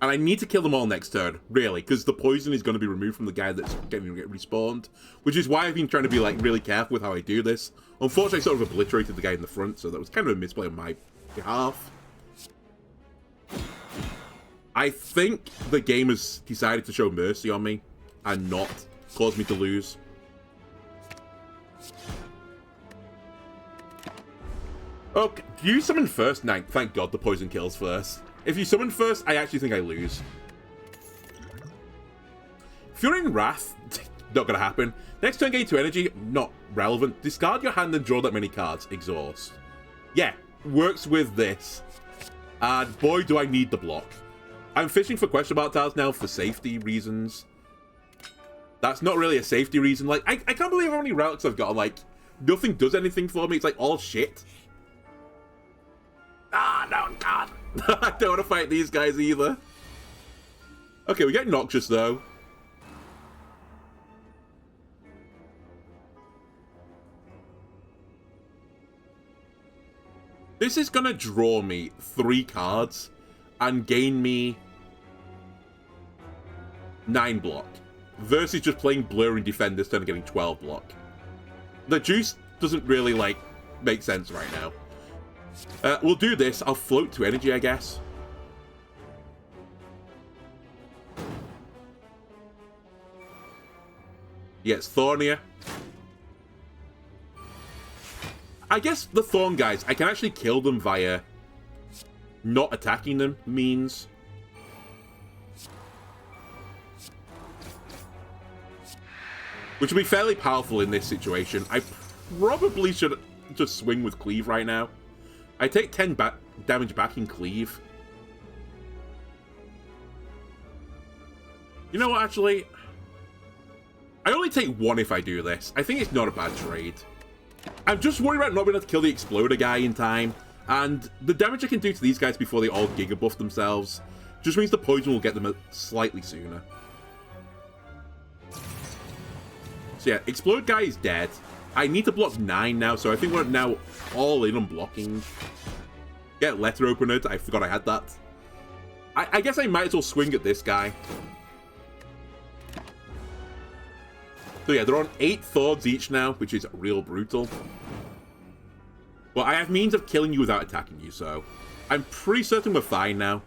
And I need to kill them all next turn, really, because the poison is going to be removed from the guy that's going to get respawned. Which is why I've been trying to be, like, really careful with how I do this. Unfortunately, I sort of obliterated the guy in the front, so that was kind of a misplay on my behalf. I think the game has decided to show mercy on me and not cause me to lose. Okay, do you summon first? No, thank God the poison kills first. If you summon first, I actually think I lose. If you're in Wrath, not gonna happen. Next turn, gain 2 energy, not relevant. Discard your hand and draw that many cards. Exhaust. Yeah, works with this. And boy, do I need the block. I'm fishing for question mark tiles now for safety reasons. That's not really a safety reason. Like, I can't believe how many relics I've got on, like, nothing does anything for me. It's like all shit. Ah, no, God. I don't want to fight these guys either. Okay, we get Noxious, though. This is going to draw me 3 cards and gain me 9 block. Versus just playing Blur and defend this turn and getting 12 block. The juice doesn't really, like, make sense right now. We'll do this. I'll float to energy, I guess. Yeah, it's Thornia. I guess the Thorn guys, I can actually kill them via not attacking them means. Which will be fairly powerful in this situation. I probably should just swing with Cleave right now. I take 10 damage back in Cleave. You know what, actually? I only take 1 if I do this. I think it's not a bad trade. I'm just worried about not being able to kill the Exploder guy in time. And the damage I can do to these guys before they all Giga Buff themselves just means the poison will get them slightly sooner. So yeah, Explode guy is dead. I need to block 9 now, so I think we're now all in on blocking. Get Letter Opener. I forgot I had that. I guess I might as well swing at this guy. So yeah, they're on 8 Thorns each now, which is real brutal. Well, I have means of killing you without attacking you, so I'm pretty certain we're fine now.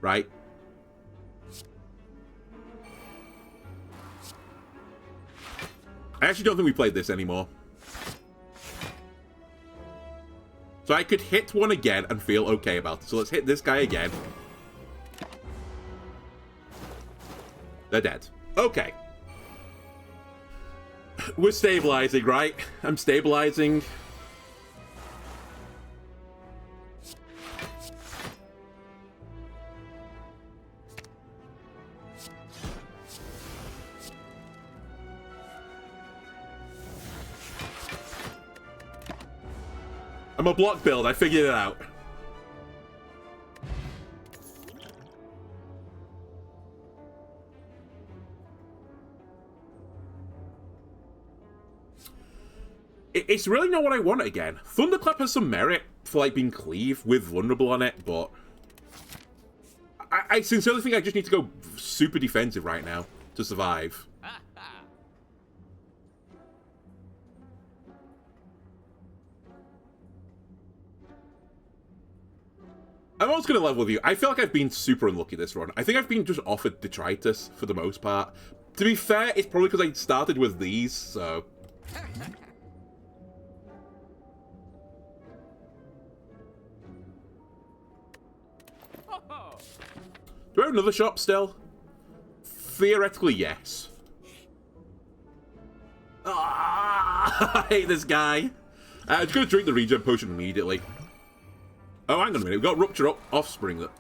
Right? I actually don't think we played this anymore. So I could hit one again and feel okay about it. So let's hit this guy again. They're dead. Okay. We're stabilizing, right? I'm stabilizing. I'm a block build. I figured it out. It's really not what I want again. Thunderclap has some merit for like being Cleave with Vulnerable on it, but I sincerely think I just need to go super defensive right now to survive. I'm also going to level with you. I feel like I've been super unlucky this run. I think I've been just offered Detritus for the most part. To be fair, it's probably because I started with these, so... Do I have another shop still? Theoretically, yes. Ah, I hate this guy. I'm just going to drink the regen potion immediately. Oh, hang on a minute. We've got Rupture Offspring, though.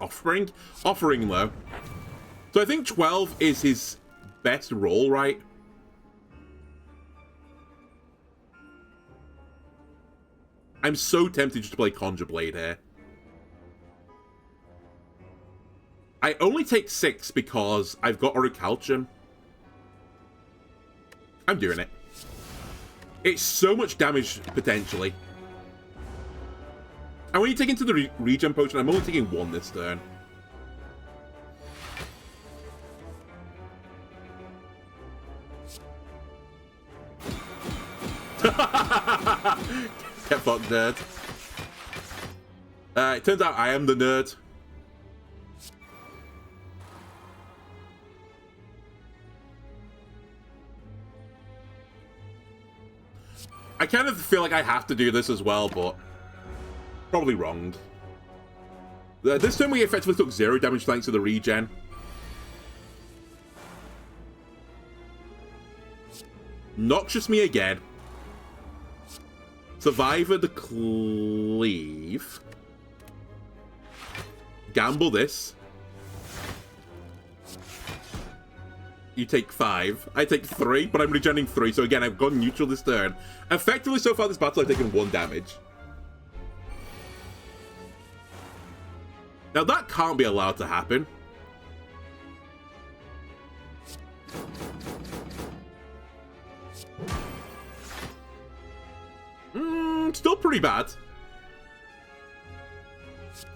So I think 12 is his best roll, right? I'm so tempted just to play Conjure Blade here. I only take 6 because I've got Orichalcum. I'm doing it. It's so much damage, potentially. And when you take into the regen potion, I'm only taking 1 this turn. Get fucked, nerd. It turns out I am the nerd. I kind of feel like I have to do this as well, but probably wrong. This turn we effectively took 0 damage thanks to the regen. Noxious me again. Survivor the Cleave. Gamble this. you take 5. I take 3, but I'm regenerating 3. So again, I've gone neutral this turn. Effectively, so far this battle, I've taken 1 damage. Now that can't be allowed to happen. Still pretty bad.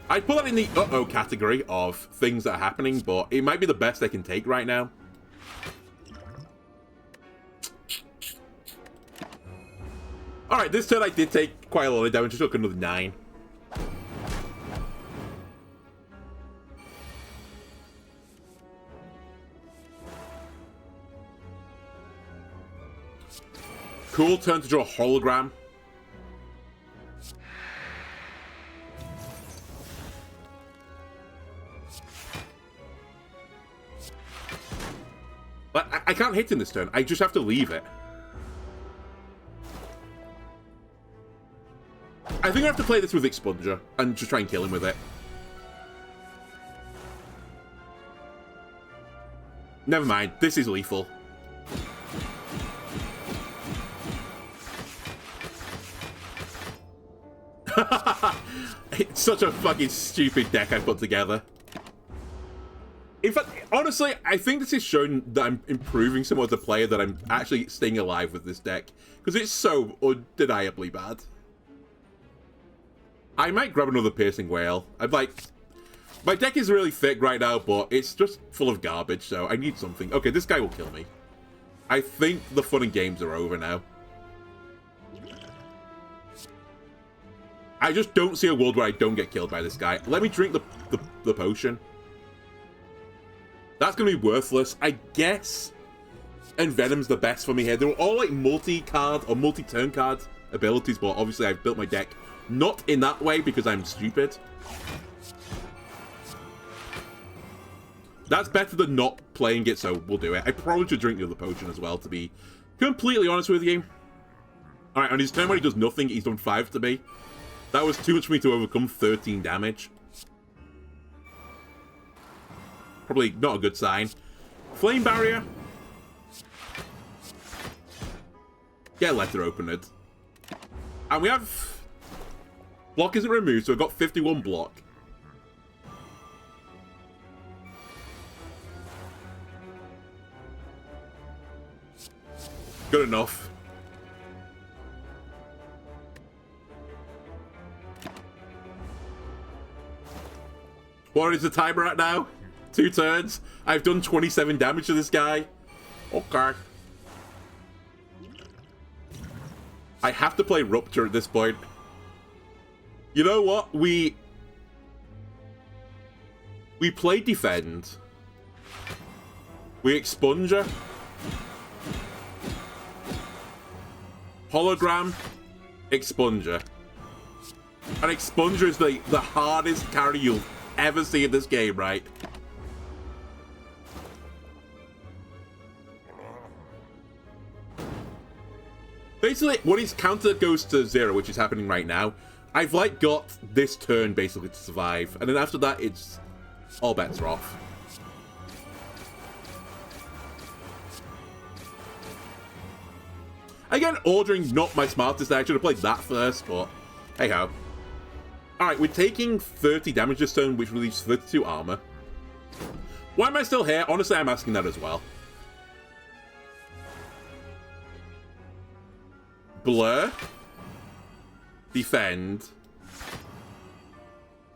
I'd put that in the uh-oh category of things that are happening, but it might be the best I can take right now. Alright, this turn I did take quite a lot of damage. I took another 9. Cool turn to draw a hologram. But I can't hit in this turn. I just have to leave it. I think I have to play this with Expunger and just try and kill him with it. Never mind. This is lethal. It's such a fucking stupid deck I put together. In fact, honestly, I think this is showing that I'm improving somewhat as a player, that I'm actually staying alive with this deck. Because it's so undeniably bad. I might grab another Piercing Whale. I'm like... My deck is really thick right now, but it's just full of garbage, so I need something. Okay, this guy will kill me. I think the fun and games are over now. I just don't see a world where I don't get killed by this guy. Let me drink the potion. That's going to be worthless. I guess Envenom's the best for me here. They're all like multi-card or multi-turn card abilities, but obviously I've built my deck not in that way because I'm stupid. That's better than not playing it, so we'll do it. I probably should drink the other potion as well, to be completely honest with you. Alright, on his turn when he does nothing, he's done 5 to me. That was too much for me to overcome. 13 damage. Probably not a good sign. Flame Barrier. Get Letter Opener. And we have... Block isn't removed, so we've got 51 block. Good enough. What is the timer at now? 2 turns. I've done 27 damage to this guy. Okay. I have to play Rupture at this point. You know what? We play Defend. We Expunger. Hologram. Expunger. And Expunger is the hardest carry you'll ever see in this game, right? Basically, when his counter goes to 0, which is happening right now, I've like got this turn basically to survive, and then after that, it's all bets are off. Again, ordering not my smartest. I should have played that first, but hey ho. Alright, we're taking 30 damage this turn, which relieves 32 armor. Why am I still here? Honestly, I'm asking that as well. Blur. Defend.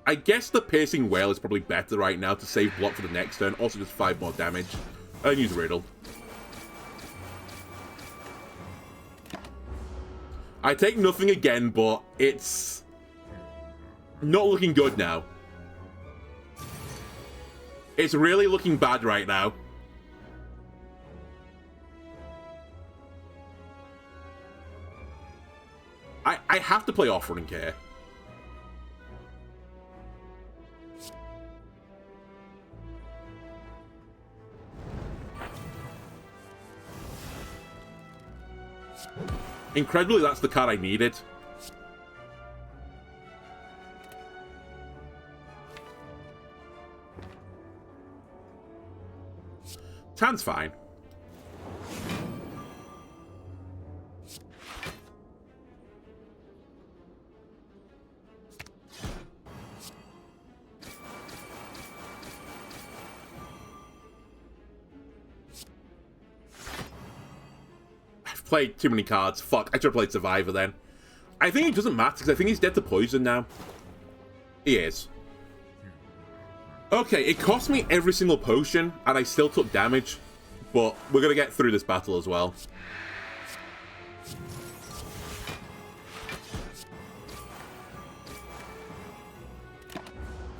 I guess the Piercing Whale is probably better right now to save block for the next turn. Also just 5 more damage. I use Riddle. I take nothing again, but it's not looking good now. It's really looking bad right now. I have to play Offering here. Incredibly, that's the card I needed. Tan's fine. Played too many cards. Fuck, I should have played Survivor then. I think it doesn't matter, because I think he's dead to poison now. He is. Okay, it cost me every single potion, and I still took damage. But we're going to get through this battle as well.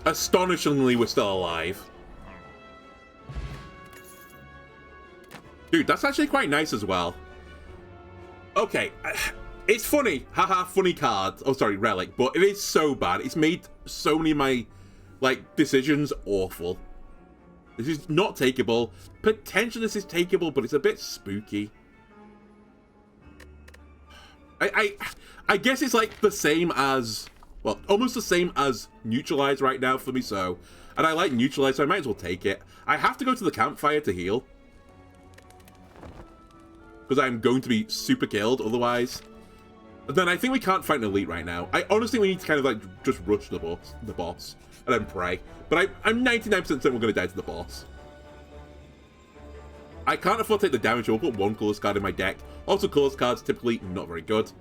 Astonishingly, we're still alive. Dude, that's actually quite nice as well. Okay, it's funny. Haha, funny card. Oh, sorry, relic. But it is so bad. It's made so many of my, like, decisions awful. This is not takeable. Potentially this is takeable, but it's a bit spooky. I guess it's like the same as, well, almost the same as Neutralize right now for me, so. And I like Neutralize, so I might as well take it. I have to go to the campfire to heal. Because I'm going to be super killed otherwise. And then I think we can't fight an elite right now. I honestly, we need to kind of like just rush the boss and then pray. But I'm 99% certain we're going to die to the boss. I can't afford to take the damage. I'll put one colorless card in my deck. Also, colorless cards typically not very good.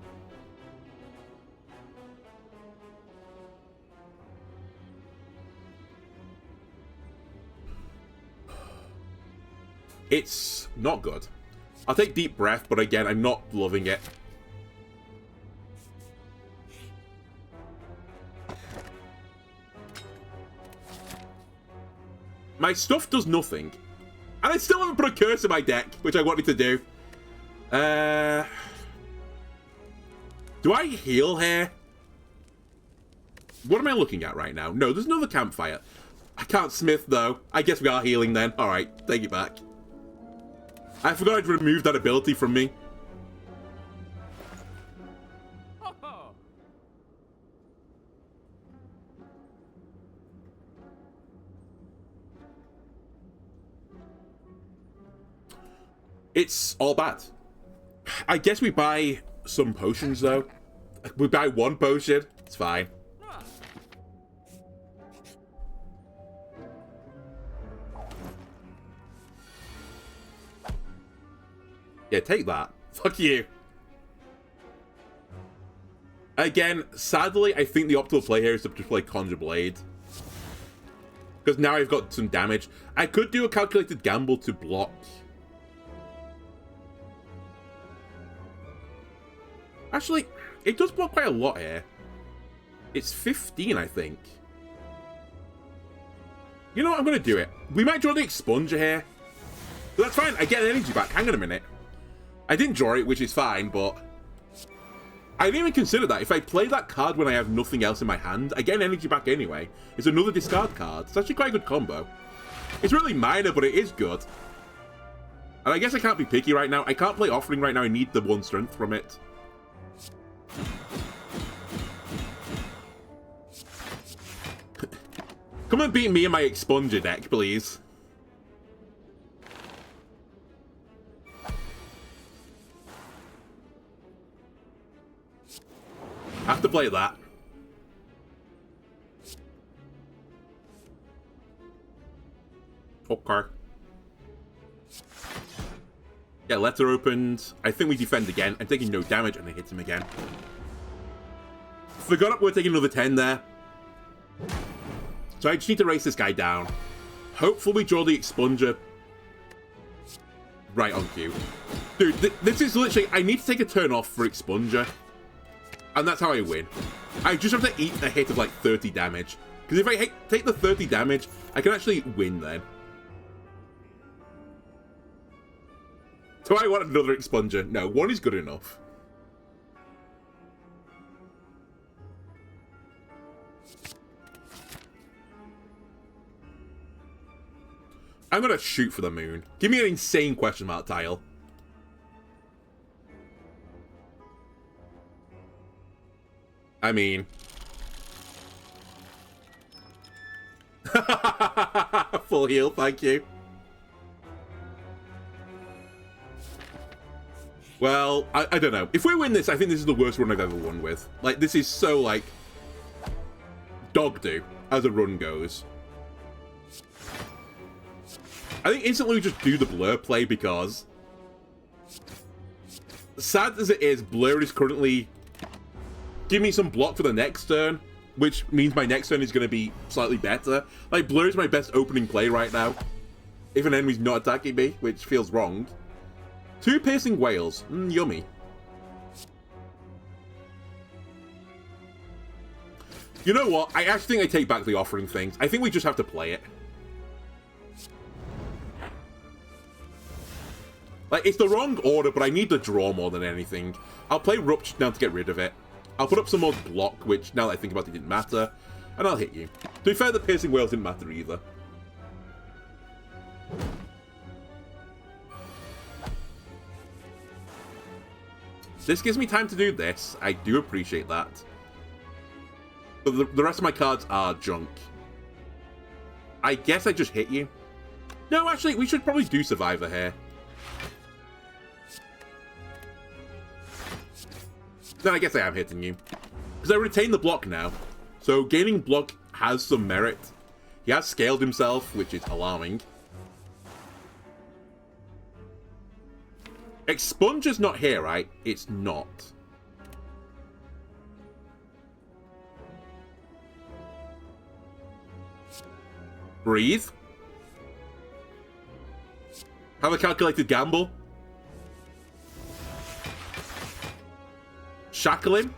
It's not good. I'll take deep breath, but again, I'm not loving it. My stuff does nothing. And I still haven't put a curse in my deck, which I wanted to do. Do I heal here? What am I looking at right now? No, there's another campfire. I can't smith, though. I guess we are healing then. Alright, take it back. I forgot I'd removed that ability from me. It's all bad. I guess we buy some potions, though. We buy one potion. It's fine. Yeah, take that. Fuck you. Again, sadly, I think the optimal play here is to just play Conjure Blade. Because now I've got some damage. I could do a calculated gamble to block. Actually, it does block quite a lot here. It's 15, I think. You know what? I'm going to do it. We might draw the Expunger here. But that's fine. I get an energy back. Hang on a minute. I didn't draw it, which is fine, but I didn't even consider that. If I play that card when I have nothing else in my hand, I get an energy back anyway. It's another discard card. It's actually quite a good combo. It's really minor, but it is good. And I guess I can't be picky right now. I can't play Offering right now. I need the 1 strength from it. Come and beat me in my Expunger deck, please. I have to play that. Okay. Yeah, letter opened. I think we defend again. I'm taking no damage, and I hit him again. Forgot we're taking another 10 there. So I just need to race this guy down. Hopefully we draw the Expunger right on cue. Dude, this is literally... I need to take a turn off for Expunger. And that's how I win. I just have to eat a hit of like 30 damage. Because if I take the 30 damage, I can actually win then. Do I want another Expunger? No, 1 is good enough. I'm going to shoot for the moon. Give me an insane question mark tile. I mean... Full heal, thank you. Well, I don't know. If we win this, I think this is the worst run I've ever won with. Like, this is so, like... dog-do, as a run goes. I think instantly we just do the blur play because... sad as it is, Blur is currently giving me some block for the next turn, which means my next turn is going to be slightly better. Like, Blur is my best opening play right now, if an enemy's not attacking me, which feels wrong. 2 piercing whales. Yummy. You know what? I actually think I take back the offering things. I think we just have to play it. Like, it's the wrong order, but I need the draw more than anything. I'll play Rupture now to get rid of it. I'll put up some more block, which, now that I think about it, didn't matter. And I'll hit you. To be fair, the piercing whales didn't matter either. This gives me time to do this. I do appreciate that. But the rest of my cards are junk. I guess I just hit you. No, actually, we should probably do Survivor here. Then I guess I am hitting you. Because I retain the block now. So gaining block has some merit. He has scaled himself, which is alarming. Expunge is not here, right? It's not. Breathe. Have a calculated gamble. Shackle him.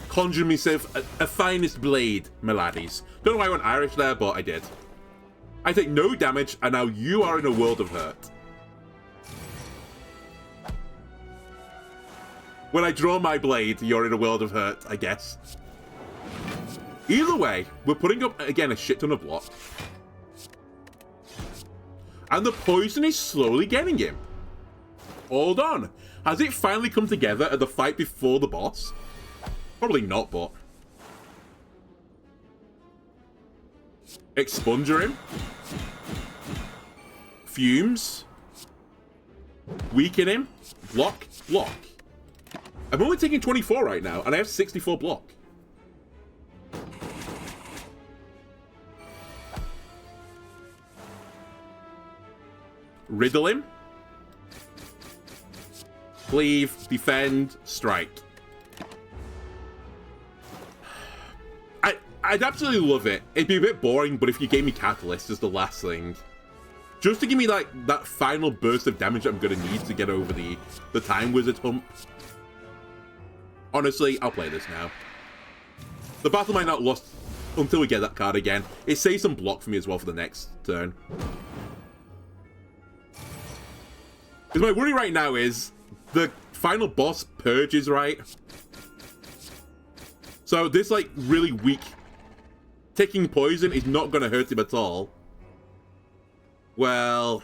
Conjure myself a finest blade, my laddies. Don't know why I went Irish there, but I did. I take no damage, and now you are in a world of hurt. When I draw my blade, you're in a world of hurt, I guess. Either way, we're putting up, again, a shit ton of block. And the poison is slowly getting him. Hold on. Has it finally come together at the fight before the boss? Probably not, but... Expunger him. Fumes. Weaken him. Block. Block. I'm only taking 24 right now, and I have 64 block. Riddle him. Cleave, defend, strike. I'd absolutely love it. It'd be a bit boring, but if you gave me Catalyst as the last thing, just to give me like that final burst of damage that I'm gonna need to get over the Time Wizard hump. Honestly, I'll play this now. The battle might not lost until we get that card again. It saves some block for me as well for the next turn. Because my worry right now is the final boss purges, right? So this like really weak taking poison is not going to hurt him at all. Well,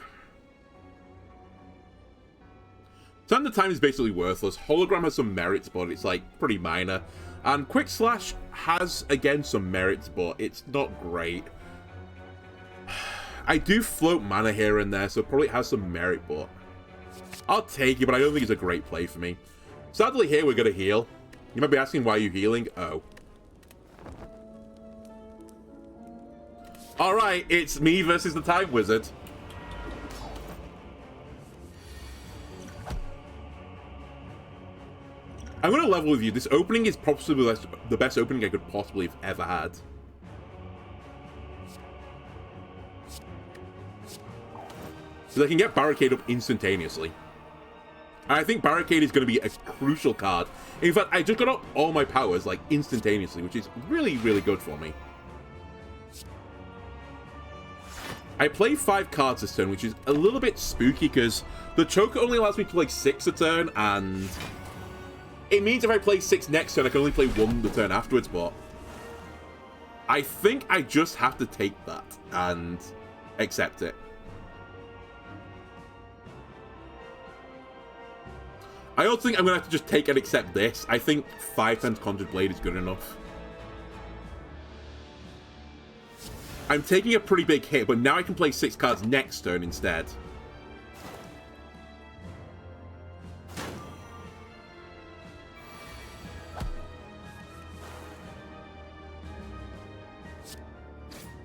Turn the Time is basically worthless. Hologram has some merits, but it's like pretty minor. And Quick Slash has again some merits, but it's not great. I do float mana here and there, so probably it has some merit, but I'll take it, but I don't think it's a great play for me. Sadly here we're going to heal. You might be asking why you're healing. Oh. Alright, it's me versus the Time Wizard. I'm going to level with you. This opening is probably the best opening I could possibly have ever had. So they can get Barricade up instantaneously. And I think Barricade is going to be a crucial card. In fact, I just got up all my powers, like, instantaneously, which is really, really good for me. I play 5 cards this turn, which is a little bit spooky, because the Choker only allows me to play 6 a turn, and it means if I play 6 next turn, I can only play 1 the turn afterwards, but I think I just have to take that and accept it. I also think I'm going to have to just take and accept this. I think 5 times Conjured Blade is good enough. I'm taking a pretty big hit, but now I can play 6 cards next turn instead.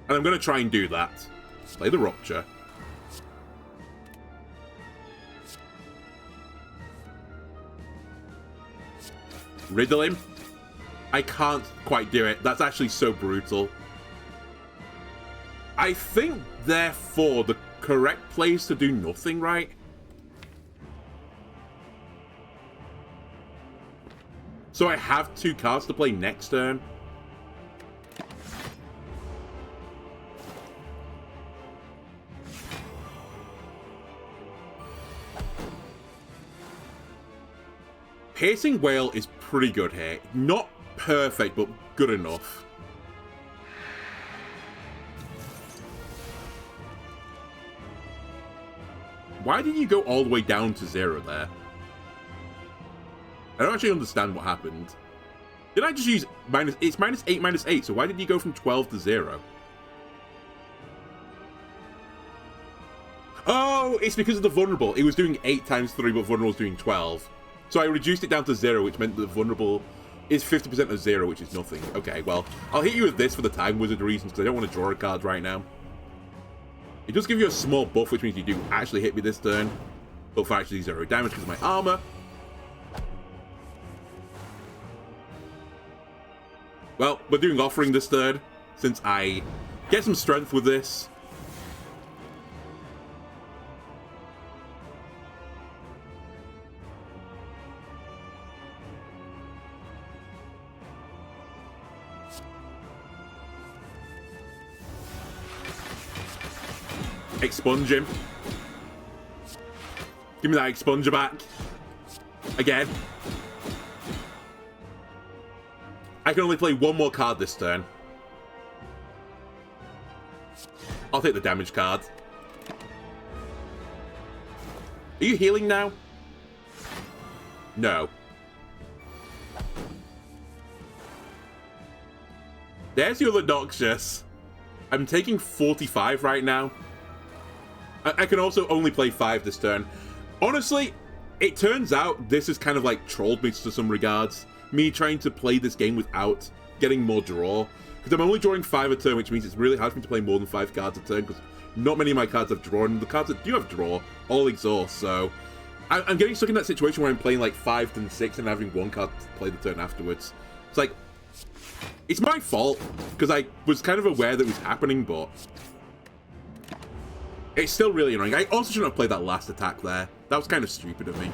And I'm going to try and do that. Play the Rupture. Riddle him. I can't quite do it. That's actually so brutal. I think, therefore, the correct play is to do nothing, right? So I have 2 cards to play next turn. Piercing Whale is pretty good here. Not perfect, but good enough. Why did you go all the way down to 0 there? I don't actually understand what happened. Did I just use minus... It's -8, -8, so why did you go from 12 to 0? Oh, it's because of the vulnerable. It was doing 8 times 3, but vulnerable was doing 12. So I reduced it down to 0, which meant the vulnerable is 50% of 0, which is nothing. Okay, well, I'll hit you with this for the Time Wizard reasons, because I don't want to draw a card right now. It does give you a small buff, which means you do actually hit me this turn. But for actually 0 damage because of my armor. Well, we're doing Offering this turn, since I get some strength with this. Expunge him. Give me that expunger back. Again. I can only play 1 more card this turn. I'll take the damage card. Are you healing now? No. There's your Noxious. I'm taking 45 right now. I can also only play 5 this turn. Honestly, it turns out this has kind of like trolled me to some regards. Me trying to play this game without getting more draw. Because I'm only drawing 5 a turn, which means it's really hard for me to play more than 5 cards a turn. Because not many of my cards have draw, and the cards that do have draw all exhaust. So I'm getting stuck in that situation where I'm playing like 5 then 6 and having 1 card to play the turn afterwards. It's like, it's my fault. Because I was kind of aware that it was happening, but it's still really annoying. I also shouldn't have played that last attack there. That was kind of stupid of me.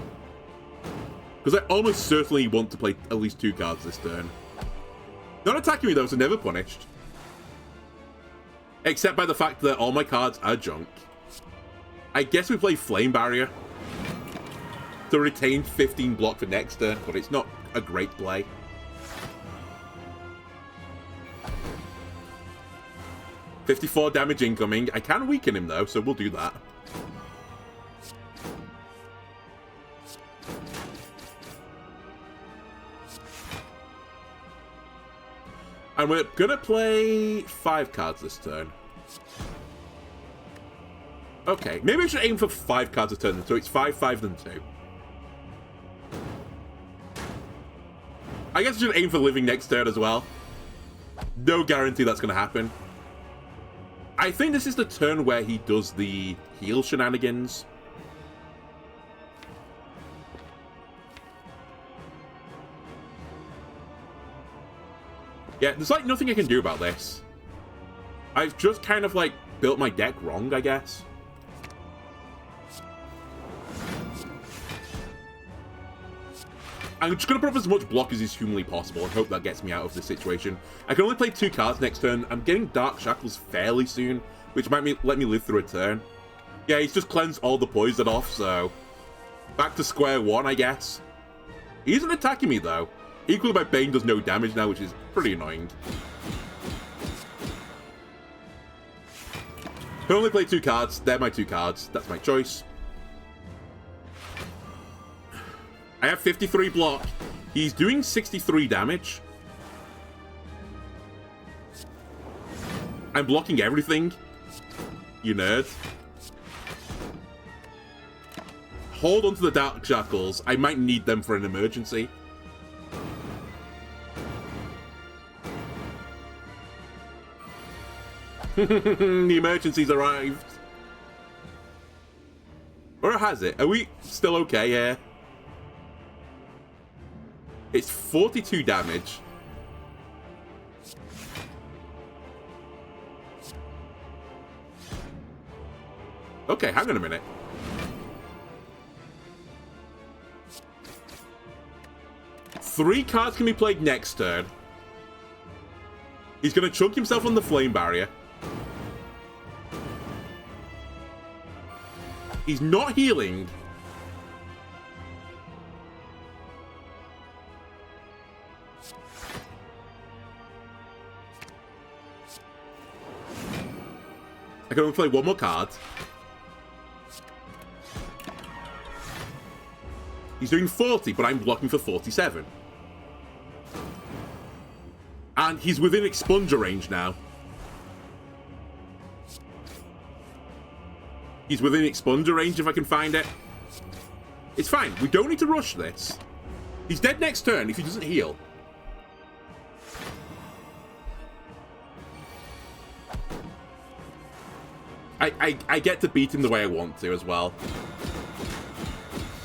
Because I almost certainly want to play at least 2 cards this turn. Not attacking me though, so never punished. Except by the fact that all my cards are junk. I guess we play Flame Barrier to retain 15 block for next turn, but it's not a great play. $54 damage incoming. I can weaken him though, so we'll do that. And we're gonna play 5 cards this turn. Okay, maybe I should aim for 5 cards a turn, so it's 5, 5, then 2. I guess I should aim for living next turn as well. No guarantee that's gonna happen. I think this is the turn where he does the heal shenanigans. Yeah, there's like nothing I can do about this. I've just kind of like built my deck wrong, I guess. I'm just going to put up as much block as is humanly possible and hope that gets me out of this situation. I can only play 2 cards next turn. I'm getting Dark Shackles fairly soon, which might let me live through a turn. Yeah, he's just cleansed all the poison off, so back to square one, I guess. He isn't attacking me, though. Equally, my Bane does no damage now, which is pretty annoying. I can only play 2 cards. They're my 2 cards. That's my choice. I have 53 block. He's doing 63 damage. I'm blocking everything. You nerd. Hold on to the Dark Shackles. I might need them for an emergency. The emergency's arrived. Or has it? Are we still okay here? It's 42 damage. Okay, hang on a minute. Three cards can be played next turn. He's going to chunk himself on the flame barrier. He's not healing. I can only play one more card. He's doing 40, but I'm blocking for 47. And he's within expunger range now. He's within expunger range if I can find it. It's fine. We don't need to rush this. He's dead next turn if he doesn't heal. I get to beat him the way I want to as well.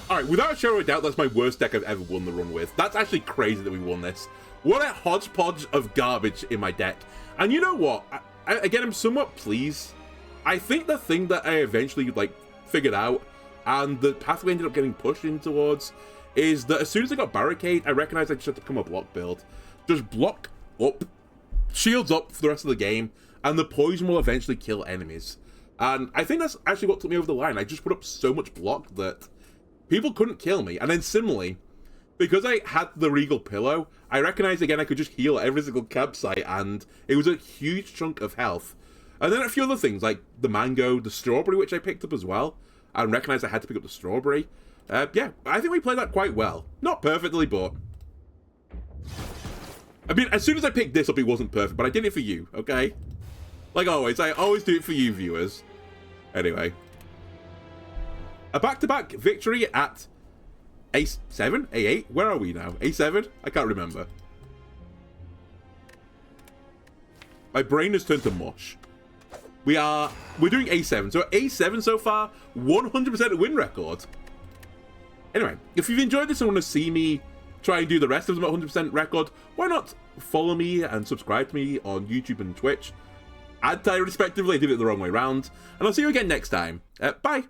Alright, without a shadow of a doubt, that's my worst deck I've ever won the run with. That's actually crazy that we won this. What a hodgepodge of garbage in my deck. And you know what? Again, I'm somewhat pleased. I think the thing that I eventually, like, figured out, and the path we ended up getting pushed in towards, is that as soon as I got Barricade, I recognized I just had to become a block build. Just block up, shields up for the rest of the game, and the poison will eventually kill enemies. And I think that's actually what took me over the line. I just put up so much block that people couldn't kill me. And then similarly, because I had the Regal Pillow, I recognized again I could just heal every single campsite, and it was a huge chunk of health. And then a few other things, like the mango, the strawberry, which I picked up as well, and recognized I had to pick up the strawberry. Yeah, I think we played that quite well. Not perfectly, but... I mean, as soon as I picked this up, it wasn't perfect, but I did it for you, okay? Like always, I always do it for you, viewers. Anyway. A back-to-back victory at A7? A8? Where are we now? A7? I can't remember. My brain has turned to mush. We're doing A7. So A7 so far, 100% win record. Anyway, if you've enjoyed this and want to see me try and do the rest of them at 100% record, why not follow me and subscribe to me on YouTube and Twitch? Respectively, I did it the wrong way round. And I'll see you again next time. Bye!